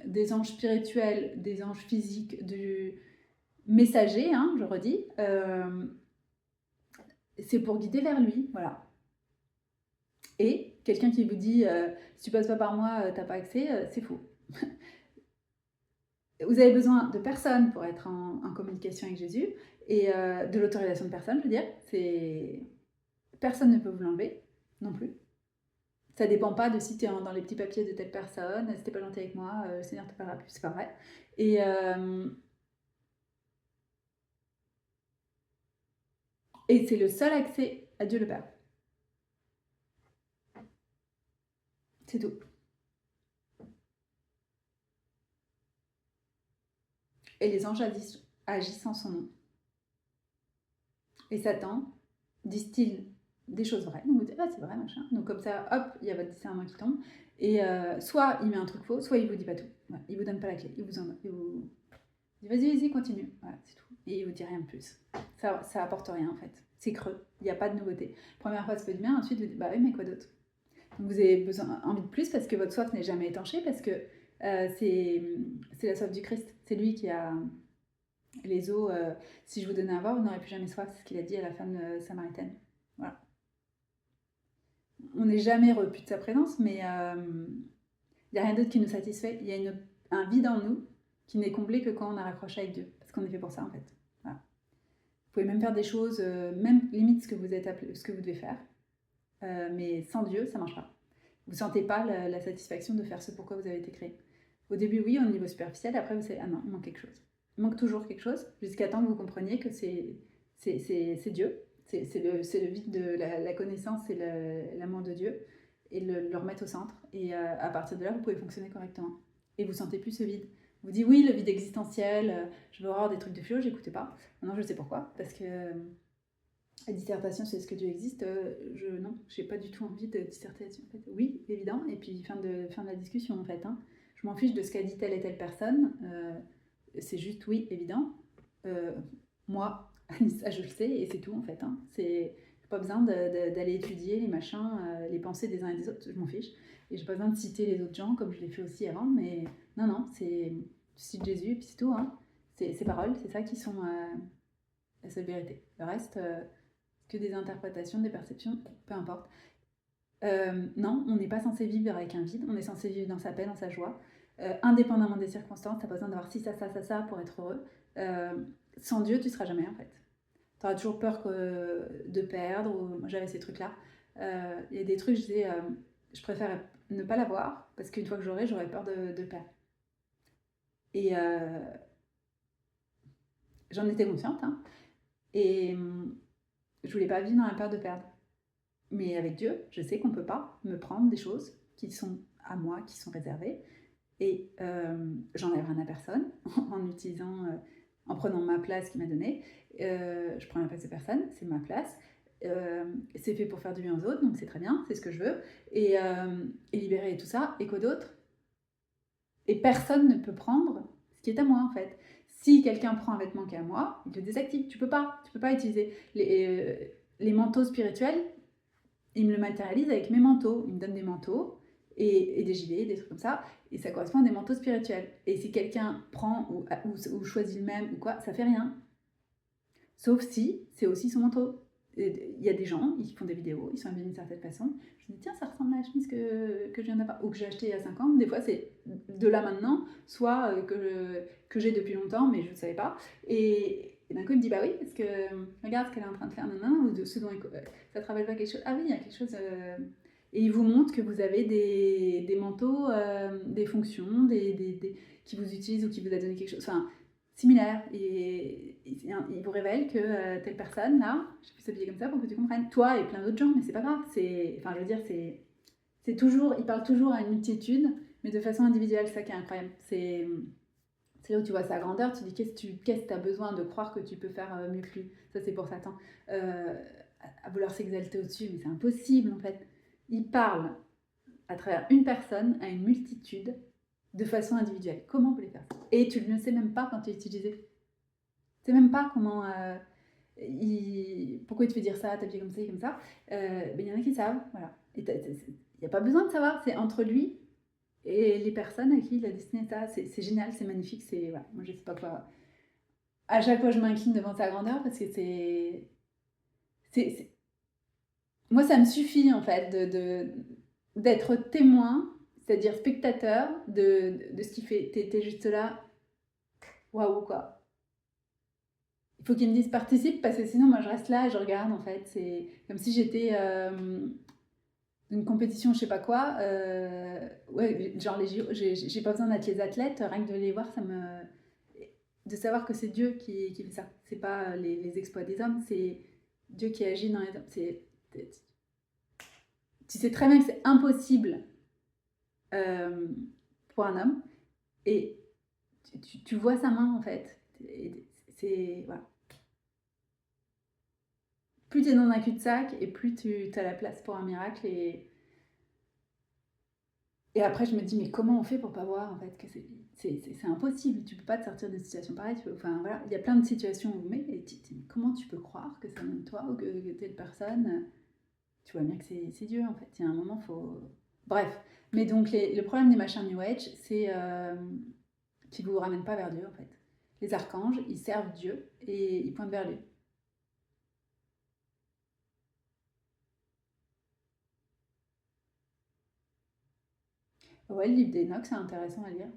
des anges spirituels, des anges physiques, du messager, hein, je redis, c'est pour guider vers lui, voilà. Et quelqu'un qui vous dit si tu passes pas par moi, t'as pas accès, c'est faux. Vous avez besoin de personne pour être en communication avec Jésus et de l'autorisation de personne, je veux dire. Personne ne peut vous l'enlever non plus. Ça dépend pas de si tu es dans les petits papiers de telle personne, si t'es pas gentil avec moi, le Seigneur te parlera plus, c'est pas vrai. Et c'est le seul accès à Dieu le Père. C'est tout. Et les anges agissent en son nom. Et Satan distille des choses vraies. Donc vous dites, ah c'est vrai, machin. Donc comme ça, hop, il y a votre discernement qui tombe. Et soit il met un truc faux, soit il vous dit pas tout. Ouais, il vous donne pas la clé. Il vous dit, vas-y, continue. Voilà, c'est tout. Et il vous dit rien de plus. Ça apporte rien en fait. C'est creux. Il n'y a pas de nouveauté. Première fois, ça fait du bien. Ensuite, vous dites, bah oui, mais quoi d'autre? Donc vous avez envie de plus parce que votre soif n'est jamais étanchée, parce que c'est la soif du Christ. C'est lui qui a les eaux. Si je vous donnais à boire, vous n'aurez plus jamais soif. C'est ce qu'il a dit à la femme samaritaine. Voilà. On n'est jamais repu de sa présence, mais il n'y a rien d'autre qui nous satisfait. Il y a un vide en nous qui n'est comblé que quand on a raccroché avec Dieu. Parce qu'on est fait pour ça, en fait. Voilà. Vous pouvez même faire des choses, même limite ce que vous devez faire. Mais sans Dieu, ça ne marche pas. Vous ne sentez pas la satisfaction de faire ce pourquoi vous avez été créé. Au début, oui, au niveau superficiel. Après, vous savez, ah non, il manque quelque chose. Il manque toujours quelque chose, jusqu'à temps que vous compreniez que c'est Dieu. C'est le vide de la connaissance et l'amour de Dieu, et le remettre au centre. Et à partir de là, vous pouvez fonctionner correctement. Et vous sentez plus ce vide. Vous dites oui, le vide existentiel, je veux avoir des trucs de philo, j'écoutais pas. Maintenant, je sais pourquoi. Parce que la dissertation, c'est ce que Dieu existe. Non, j'ai pas du tout envie de disserter là-dessus. En fait. Oui, évident. Et puis fin de la discussion, en fait. Hein. Je m'en fiche de ce qu'a dit telle et telle personne. C'est juste oui, évident. Moi, Anissa, je le sais, et c'est tout en fait. Hein. J'ai pas besoin d'aller étudier les machins, les pensées des uns et des autres, je m'en fiche. Et j'ai pas besoin de citer les autres gens comme je l'ai fait aussi avant, mais non, c'est cite Jésus, et puis c'est tout. Hein. Ces paroles, c'est ça qui sont la seule vérité. Le reste, que des interprétations, des perceptions, peu importe. Non, on n'est pas censé vivre avec un vide, on est censé vivre dans sa paix, dans sa joie. Indépendamment des circonstances, t'as pas besoin d'avoir ci, ça pour être heureux. Sans Dieu, tu seras jamais en fait. Tu auras toujours peur de perdre. Moi, j'avais ces trucs-là. Il y a des trucs, je disais, je préfère ne pas l'avoir parce qu'une fois que j'aurais peur de perdre. Et j'en étais consciente. Hein, et je voulais pas vivre dans la peur de perdre. Mais avec Dieu, je sais qu'on peut pas me prendre des choses qui sont à moi, qui sont réservées. Et j'enlève rien à personne en utilisant, en prenant ma place qu'il m'a donnée. Je prends la place de personne, c'est ma place. C'est fait pour faire du bien aux autres, donc c'est très bien, c'est ce que je veux. Et libérer tout ça, et quoi d'autre? Et personne ne peut prendre ce qui est à moi en fait. Si quelqu'un prend un vêtement qui est à moi, il le désactive. Tu peux pas utiliser les manteaux spirituels. Il me le matérialise avec mes manteaux. Il me donne des manteaux et des gilets, des trucs comme ça. Et ça correspond à des manteaux spirituels. Et si quelqu'un prend ou choisit le même ou quoi, ça fait rien. Sauf si c'est aussi son manteau. Il y a des gens, ils font des vidéos, ils sont habillés d'une certaine façon. Je me dis, tiens, ça ressemble à la chemise que je viens d'avoir, ou que j'ai achetée il y a 5 ans. Des fois, c'est de là maintenant, soit que j'ai depuis longtemps, mais je ne savais pas. Et d'un coup, il me dit, bah oui, parce que regarde ce qu'elle est en train de faire, ou de ce dont ça travaille pas quelque chose. Ah oui, il y a quelque chose. Et il vous montre que vous avez des manteaux, des fonctions, qui vous utilisent ou qui vous a donné quelque chose. Enfin, similaire. Et il vous révèle que telle personne, là, je peux s'habiller comme ça pour que tu comprennes. Toi et plein d'autres gens, mais c'est pas grave. Enfin, je veux dire, c'est toujours, il parle toujours à une multitude, mais de façon individuelle, c'est ça qui est incroyable. C'est là où tu vois sa grandeur, tu dis qu'est-ce que tu as besoin de croire que tu peux faire mieux que lui. Ça, c'est pour Satan. À vouloir s'exalter au-dessus, mais c'est impossible en fait. Il parle à travers une personne à une multitude de façon individuelle. Comment on peut les faire ça? Et tu ne sais même pas quand tu l'utilisais. Tu sais même pas comment... pourquoi il te fait dire ça, t'habiller comme ça et comme ça. Il y en a qui savent, voilà. Il n'y a pas besoin de savoir, c'est entre lui et les personnes à qui il a destiné ça. C'est génial, c'est magnifique, c'est... Voilà. Moi, je sais pas quoi... À chaque fois, je m'incline devant sa grandeur parce que c'est- Moi, ça me suffit en fait d'être témoin, c'est-à-dire spectateur de ce qu'il fait. T'es juste là, waouh quoi. Il faut qu'ils me disent participe parce que sinon, moi, je reste là et je regarde en fait. C'est comme si j'étais une compétition, je sais pas quoi. Ouais, genre les JO, j'ai pas besoin d'être les athlètes, rien que de les voir, ça me. De savoir que c'est Dieu qui fait ça. C'est pas les exploits des hommes, c'est Dieu qui agit dans les hommes. Tu sais très bien que c'est impossible euh, pour un homme et tu vois sa main en fait. C'est. Voilà. Plus tu es dans un cul-de-sac et plus tu as la place pour un miracle. Et après, je me dis, mais comment on fait pour pas voir en fait que c'est impossible. Tu peux pas te sortir d'une situation pareille. Enfin voilà, il y a plein de situations où mais comment tu peux croire que ça vient de toi ou que telle personne. Tu vois bien que c'est Dieu en fait. Il y a un moment, faut. Bref. Mais donc le problème des machins New Age, c'est qu'ils vous ramènent pas vers Dieu en fait. Les archanges, ils servent Dieu et ils pointent vers lui. Ouais, le livre d'Enoch, c'est intéressant à lire.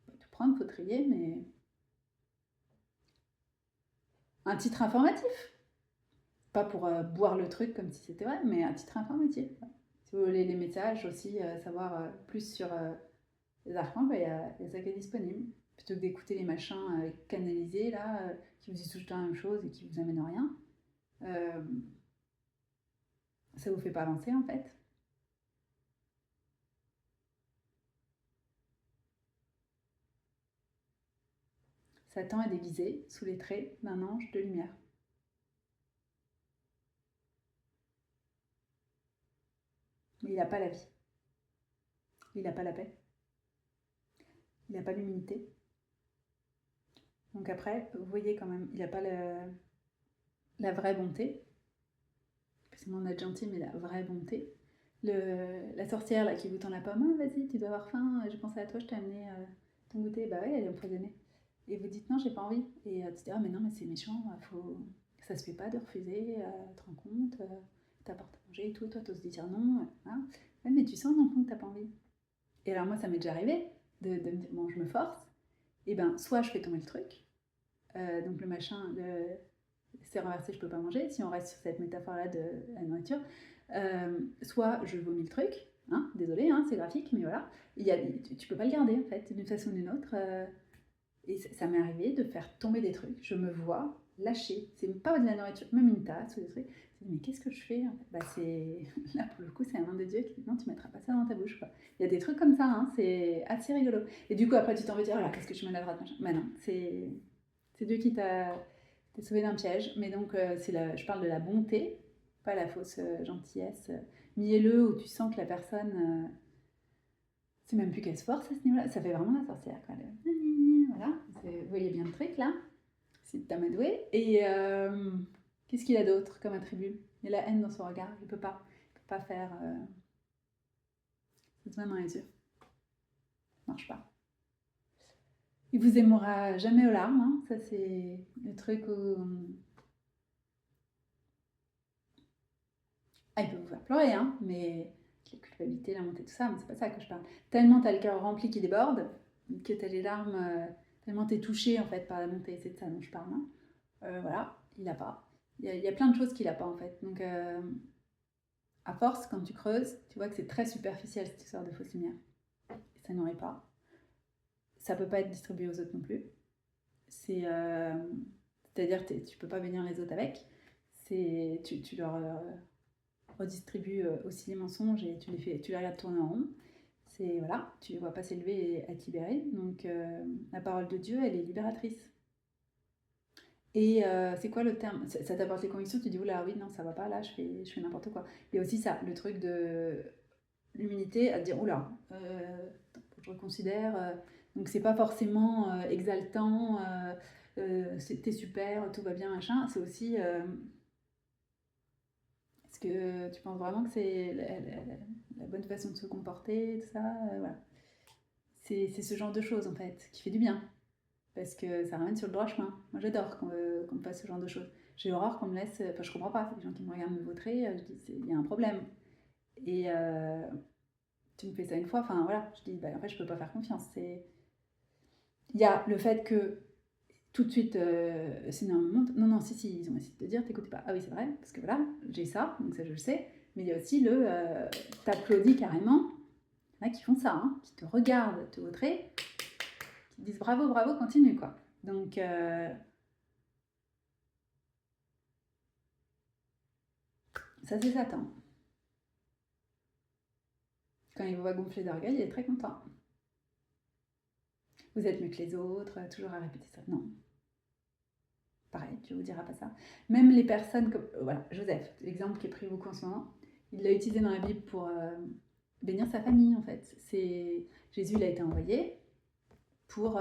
Faut tout prendre, faut trier, mais un titre informatif. Pas pour boire le truc comme si c'était vrai, mais un titre informatif. Si vous voulez les messages aussi, savoir plus sur les archanges, bah, y a ça qui est disponible. Plutôt que d'écouter les machins canalisés, là, qui vous disent tout le temps la même chose et qui vous amènent à rien, euh, ça vous fait pas avancer en fait. Satan est déguisé sous les traits d'un ange de lumière. Mais il n'a pas la vie, il n'a pas la paix, il n'a pas l'humilité. Donc après, vous voyez quand même, il n'a pas la vraie bonté. C'est mon être gentil, mais la vraie bonté. La sorcière là qui vous tend la pomme, ah, vas-y, tu dois avoir faim, j'ai pensé à toi, je t'ai amené ton goûter, bah ouais, elle est empoisonnée. Et vous dites non, j'ai pas envie. Et tu dis, ah mais non, mais c'est méchant, faut... ça se fait pas de refuser, tu te rends compte, t'apportes à manger et tout, toi t'oses dire non, hein. Ouais, mais tu sens dans le fond que t'as pas envie. Et alors moi, ça m'est déjà arrivé de me dire, bon, je me force, et ben soit je fais tomber le truc, donc le machin, c'est renversé, je peux pas manger, si on reste sur cette métaphore-là de la nourriture, soit je vomis le truc, hein, désolé, hein, c'est graphique, mais voilà, tu peux pas le garder en fait, d'une façon ou d'une autre. Et ça m'est arrivé de faire tomber des trucs, je me vois lâcher, c'est pas de la nourriture, même une tasse ou des trucs. Je me dis, mais qu'est-ce que je fais en fait, bah, c'est là pour le coup c'est un main de Dieu qui dit non tu mettras pas ça dans ta bouche quoi. Il y a des trucs comme ça, hein, c'est assez rigolo. Et du coup après tu t'en veux dire oh là qu'est-ce que je suis maladroite machin. Mais non, c'est Dieu qui t'a sauvé d'un piège. Mais donc, je parle de la bonté, pas la fausse gentillesse mielleux où tu sens que la personne, c'est même plus qu'elle se force à ce niveau-là. Ça fait vraiment la sorcière, quoi. Voilà, vous voyez bien le truc là, c'est tamadoué. Et qu'est-ce qu'il a d'autre comme attribut? Il y a la haine dans son regard, il peut pas faire. Ça se voit dans les yeux, ça marche pas. Il vous aimera jamais aux larmes, hein. Ça c'est le truc où ah, il peut vous faire pleurer, hein, mais la culpabilité, la montée, tout ça, mais c'est pas ça que je parle. Tellement t'as le cœur rempli qui déborde, que t'as les larmes, tellement t'es touché en fait par la montée, c'est de ça dont je parle. Hein. Voilà, il a pas. Il y a plein de choses qu'il a pas en fait. Donc, à force, quand tu creuses, tu vois que c'est très superficiel cette histoire de fausse lumière. Et ça nourrit pas. Ça peut pas être distribué aux autres non plus. C'est-à-dire tu peux pas bénir les autres avec. Tu leur redistribue aussi les mensonges et tu les regardes tourner en rond. C'est voilà, tu ne vois pas s'élever et être libéré. Donc la parole de Dieu, elle est libératrice. Et c'est quoi le terme? Ça t'apporte les convictions, tu dis oula oui non ça va pas là, je fais n'importe quoi. Il y a aussi ça, le truc de l'humilité à te dire oula, faut que je reconsidère. Donc c'est pas forcément exaltant, t'es super, tout va bien machin. C'est aussi est-ce que tu penses vraiment que c'est la bonne façon de se comporter, tout ça voilà. C'est ce genre de choses en fait qui fait du bien parce que ça ramène sur le droit chemin. Moi j'adore qu'on me fasse ce genre de choses. j'ai horreur qu'on me laisse... Enfin, je comprends pas, les gens qui me regardent me vautrer, je dis, il y a un problème. Et tu me fais ça une fois, enfin voilà, je dis, en fait, je peux pas faire confiance. Il y a le fait que tout de suite, c'est non, non, si, ils ont essayé de te dire, t'écoutes pas. Ah oui, c'est vrai, parce que voilà, j'ai ça, donc ça je le sais. Mais il y a aussi t'applaudis carrément. Il y en a qui font ça, hein, qui te regardent te vautrer, qui te disent bravo, bravo, continue, quoi. Donc, ça c'est Satan. Quand il vous voit gonfler d'orgueil, il est très content. Vous êtes mieux que les autres, toujours à répéter ça. Non. Pareil, tu ne vous diras pas ça. Même les personnes comme... voilà, Joseph, l'exemple qui est pris beaucoup en ce moment, il l'a utilisé dans la Bible pour bénir sa famille, en fait. Jésus, il a été envoyé pour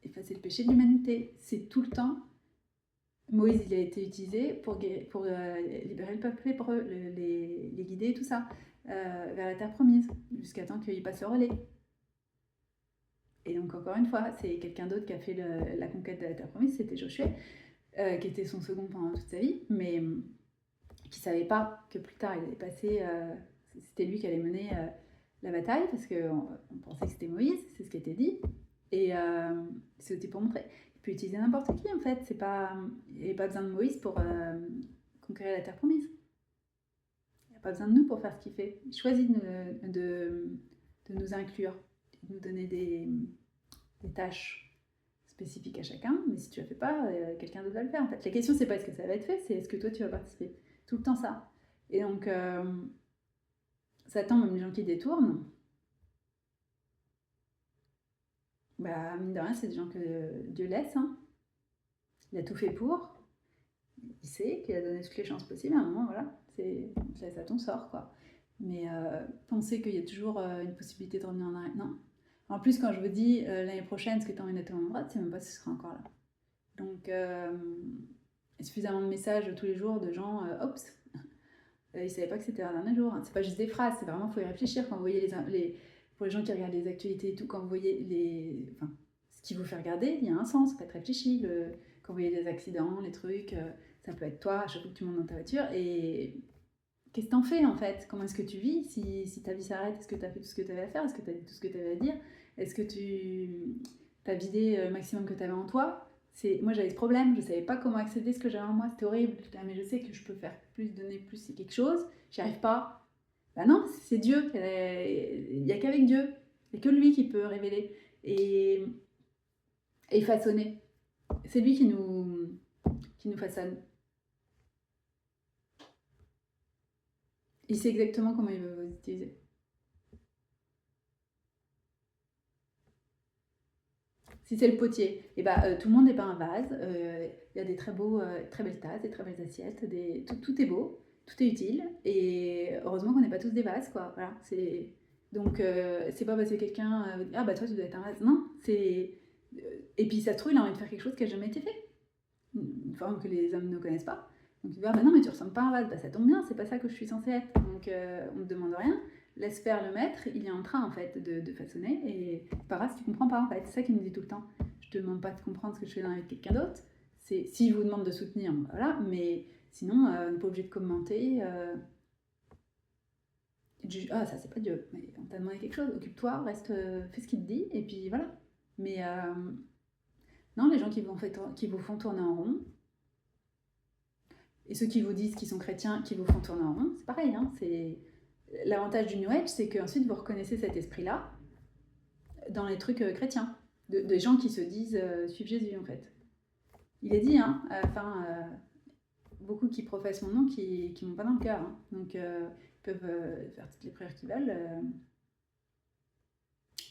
effacer le péché de l'humanité. C'est tout le temps. Moïse, il a été utilisé pour libérer le peuple hébreu, les guider et tout ça, vers la terre promise, jusqu'à temps qu'il passe le relais. Et donc, encore une fois, c'est quelqu'un d'autre qui a fait la conquête de la terre promise, c'était Josué, qui était son second pendant toute sa vie, mais qui ne savait pas que plus tard, il allait passer, c'était lui qui allait mener la bataille, parce qu'on pensait que c'était Moïse, c'est ce qui était dit. Et c'était pour montrer. Il peut utiliser n'importe qui, en fait. Il n'y a pas besoin de Moïse pour conquérir la terre promise. Il n'y a pas besoin de nous pour faire ce qu'il fait. Il choisit de nous inclure, de nous donner des tâches spécifiques à chacun, mais si tu ne le fais pas, quelqu'un d'autre va le faire. En fait, la question, c'est pas est-ce que ça va être fait, c'est est-ce que toi, tu vas participer. Tout le temps ça. Et donc, Satan, même les gens qui détournent, mine de rien, c'est des gens que Dieu laisse. Hein. Il a tout fait pour. Il sait qu'il a donné toutes les chances possibles. À un moment, voilà, tu laisses à ton sort, quoi. Mais penser qu'il y a toujours une possibilité de revenir en arrière, non. En plus, quand je vous dis l'année prochaine, ce que tu as envie d'être au même endroit, tu sais même pas si ce sera encore là. Donc, il y a suffisamment de messages tous les jours de gens, oups, ils ne savaient pas que c'était un dernier jour. Hein. C'est pas juste des phrases, c'est vraiment, il faut y réfléchir quand vous voyez pour les gens qui regardent les actualités et tout, quand vous voyez ce qui vous fait regarder, il y a un sens, faut être réfléchi. Quand vous voyez des accidents, les trucs, ça peut être toi à chaque fois que tu montes dans ta voiture. Et qu'est-ce que t'en fais en fait? Comment est-ce que tu vis? Si ta vie s'arrête, est-ce que tu as fait tout ce que tu avais à faire? Est-ce que tu as dit tout ce que tu avais à dire? Est-ce que tu as vidé le maximum que tu avais en toi? Moi j'avais ce problème, je ne savais pas comment accéder à ce que j'avais en moi, c'était horrible. Mais je sais que je peux faire plus, donner plus, c'est quelque chose, j'y arrive pas. Non, c'est Dieu, il n'y a qu'avec Dieu, il n'y a que lui qui peut révéler et façonner. C'est lui qui nous façonne. Il sait exactement comment il veut vous utiliser. Si c'est le potier, tout le monde n'est pas un vase. Il y a des très belles tasses, des très belles assiettes, tout est beau, tout est utile. Et heureusement qu'on n'est pas tous des vases, quoi. Voilà, donc, c'est pas parce que quelqu'un dit ah bah toi tu dois être un vase. Non, et puis ça se trouve, il a envie de faire quelque chose qui n'a jamais été fait. Une forme que les hommes ne connaissent pas. Donc il va dire non mais tu ressembles pas à un vase, ça tombe bien, c'est pas ça que je suis censée être. Donc on ne demande rien. Laisse faire le maître, il est en train en fait de façonner et pas grave si tu comprends pas en fait, c'est ça qu'il me dit tout le temps. Je te demande pas de comprendre ce que je fais dans la vie de quelqu'un d'autre, s'il vous demande de soutenir, voilà, mais sinon on n'est pas obligé de commenter. Ah ça c'est pas Dieu, mais on t'a demandé quelque chose, occupe-toi, reste, fais ce qu'il te dit et puis voilà. Mais non, les gens qui vous font tourner en rond, et ceux qui vous disent qu'ils sont chrétiens, qui vous font tourner en rond, c'est pareil, hein, c'est... L'avantage du New Age, c'est qu'ensuite vous reconnaissez cet esprit-là dans les trucs chrétiens, des gens qui se disent suivre Jésus en fait. Il est dit, hein, à la fin, beaucoup qui professent mon nom qui m'ont pas dans le cœur, hein, donc ils peuvent faire toutes les prières qu'ils veulent.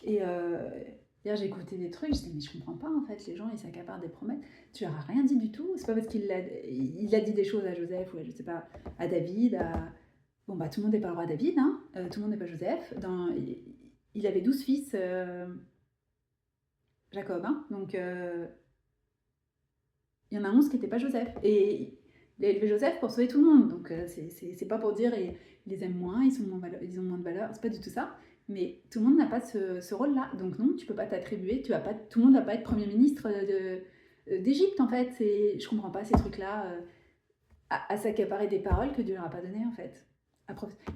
Hier j'ai écouté des trucs, je disais mais je comprends pas en fait, les gens ils s'accaparent des promesses, tu leur as rien dit du tout, c'est pas parce qu'il a dit des choses à Joseph ou à, je sais pas, à David, Bon, tout le monde n'est pas le roi David, hein, tout le monde n'est pas Joseph. Il avait 12 fils, Jacob, hein, donc il y en a 11 qui n'étaient pas Joseph. Et il a élevé Joseph pour sauver tout le monde, donc c'est pas pour dire il les aime moins, ils ont moins de valeur, c'est pas du tout ça. Mais tout le monde n'a pas ce rôle-là, donc non, tu peux pas t'attribuer, tout le monde ne va pas être Premier ministre d'Égypte en fait. Je comprends pas ces trucs-là, à s'accaparer des paroles que Dieu leur a pas données en fait.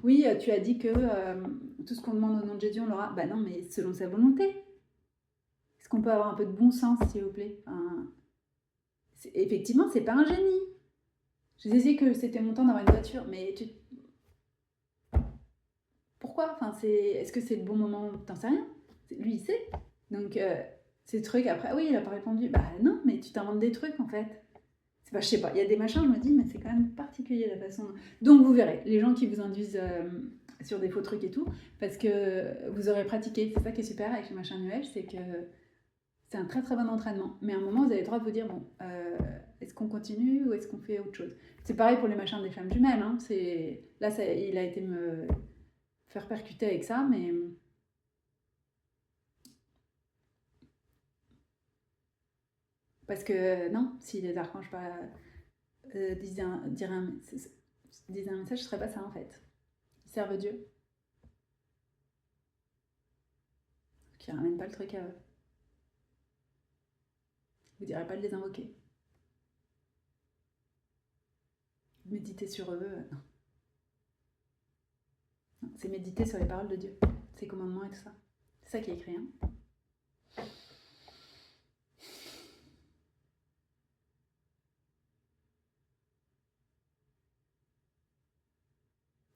Oui, tu as dit que tout ce qu'on demande au nom de Jésus, on l'aura. Bah non, mais selon sa volonté. Est-ce qu'on peut avoir un peu de bon sens, s'il vous plaît? Effectivement, c'est pas un génie. Je disais que c'était mon temps d'avoir une voiture, mais pourquoi? Est-ce que c'est le bon moment? T'en sais rien. Lui, il sait. Donc, ces trucs, après, oui, il a pas répondu. Bah non, mais tu t'inventes des trucs, en fait. Je sais pas, il y a des machins, je me dis, mais c'est quand même particulier la façon. Donc, vous verrez, les gens qui vous induisent sur des faux trucs et tout, parce que vous aurez pratiqué. C'est ça qui est super avec les machins nuages, c'est que c'est un très très bon entraînement. Mais à un moment, vous avez le droit de vous dire, bon, est-ce qu'on continue ou est-ce qu'on fait autre chose? C'est pareil pour les machins des flammes jumelles. Hein. Là, il a été me faire percuter avec ça, mais... Parce que non, si les archanges disaient un message, ce serait pas ça en fait. Ils servent Dieu. Qui ramènent pas le truc à eux. Vous direz pas de les invoquer. Méditer sur eux, non. Non, c'est méditer sur les paroles de Dieu, ses commandements et tout ça. C'est ça qui est écrit. Hein.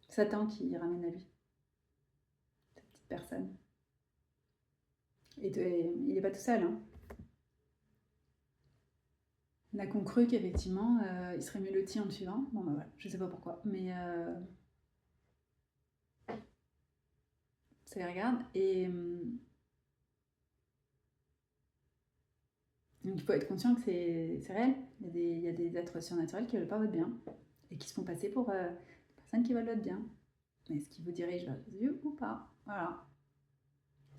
Satan qui ramène à lui, cette petite personne. Et il n'est pas tout seul. Hein. On a qu'on cru qu'effectivement, il serait mieux loti en le suivant. Bon, bah voilà, je sais pas pourquoi. Mais ça les regarde. Et donc il faut être conscient que c'est réel. Il y a des êtres surnaturels qui ne veulent pas votre bien. Et qui se font passer pour des personnes qui veulent votre bien. Mais est-ce qu'ils vous dirigent vers Jésus ou pas? Voilà.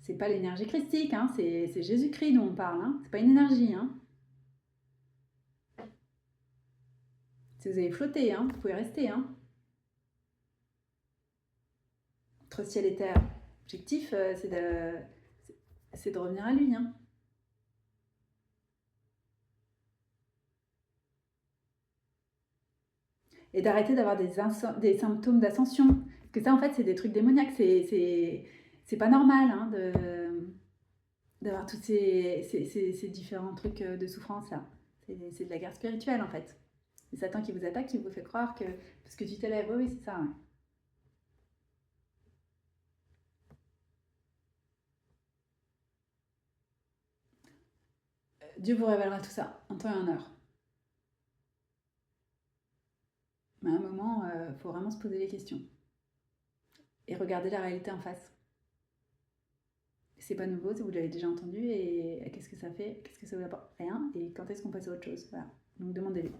C'est pas l'énergie christique, hein, c'est Jésus-Christ dont on parle. Hein. C'est pas une énergie. Hein. Si vous avez flotté, hein, vous pouvez rester. Hein. Entre ciel et terre. L'objectif, c'est de revenir à lui. Hein. Et d'arrêter d'avoir des symptômes d'ascension. Parce que ça, en fait, c'est des trucs démoniaques. C'est pas normal hein, d'avoir tous ces différents trucs de souffrance là. C'est de la guerre spirituelle en fait. C'est Satan qui vous attaque, qui vous fait croire que parce que tu t'élèves, oui, c'est ça. Ouais. Dieu vous révélera tout ça en temps et en heure. Mais à un moment, il faut vraiment se poser les questions et regarder la réalité en face. C'est pas nouveau, vous l'avez déjà entendu, et qu'est-ce que ça fait? Qu'est-ce que ça vous apporte? Rien. Et quand est-ce qu'on passe à autre chose? Voilà. Donc demandez-lui.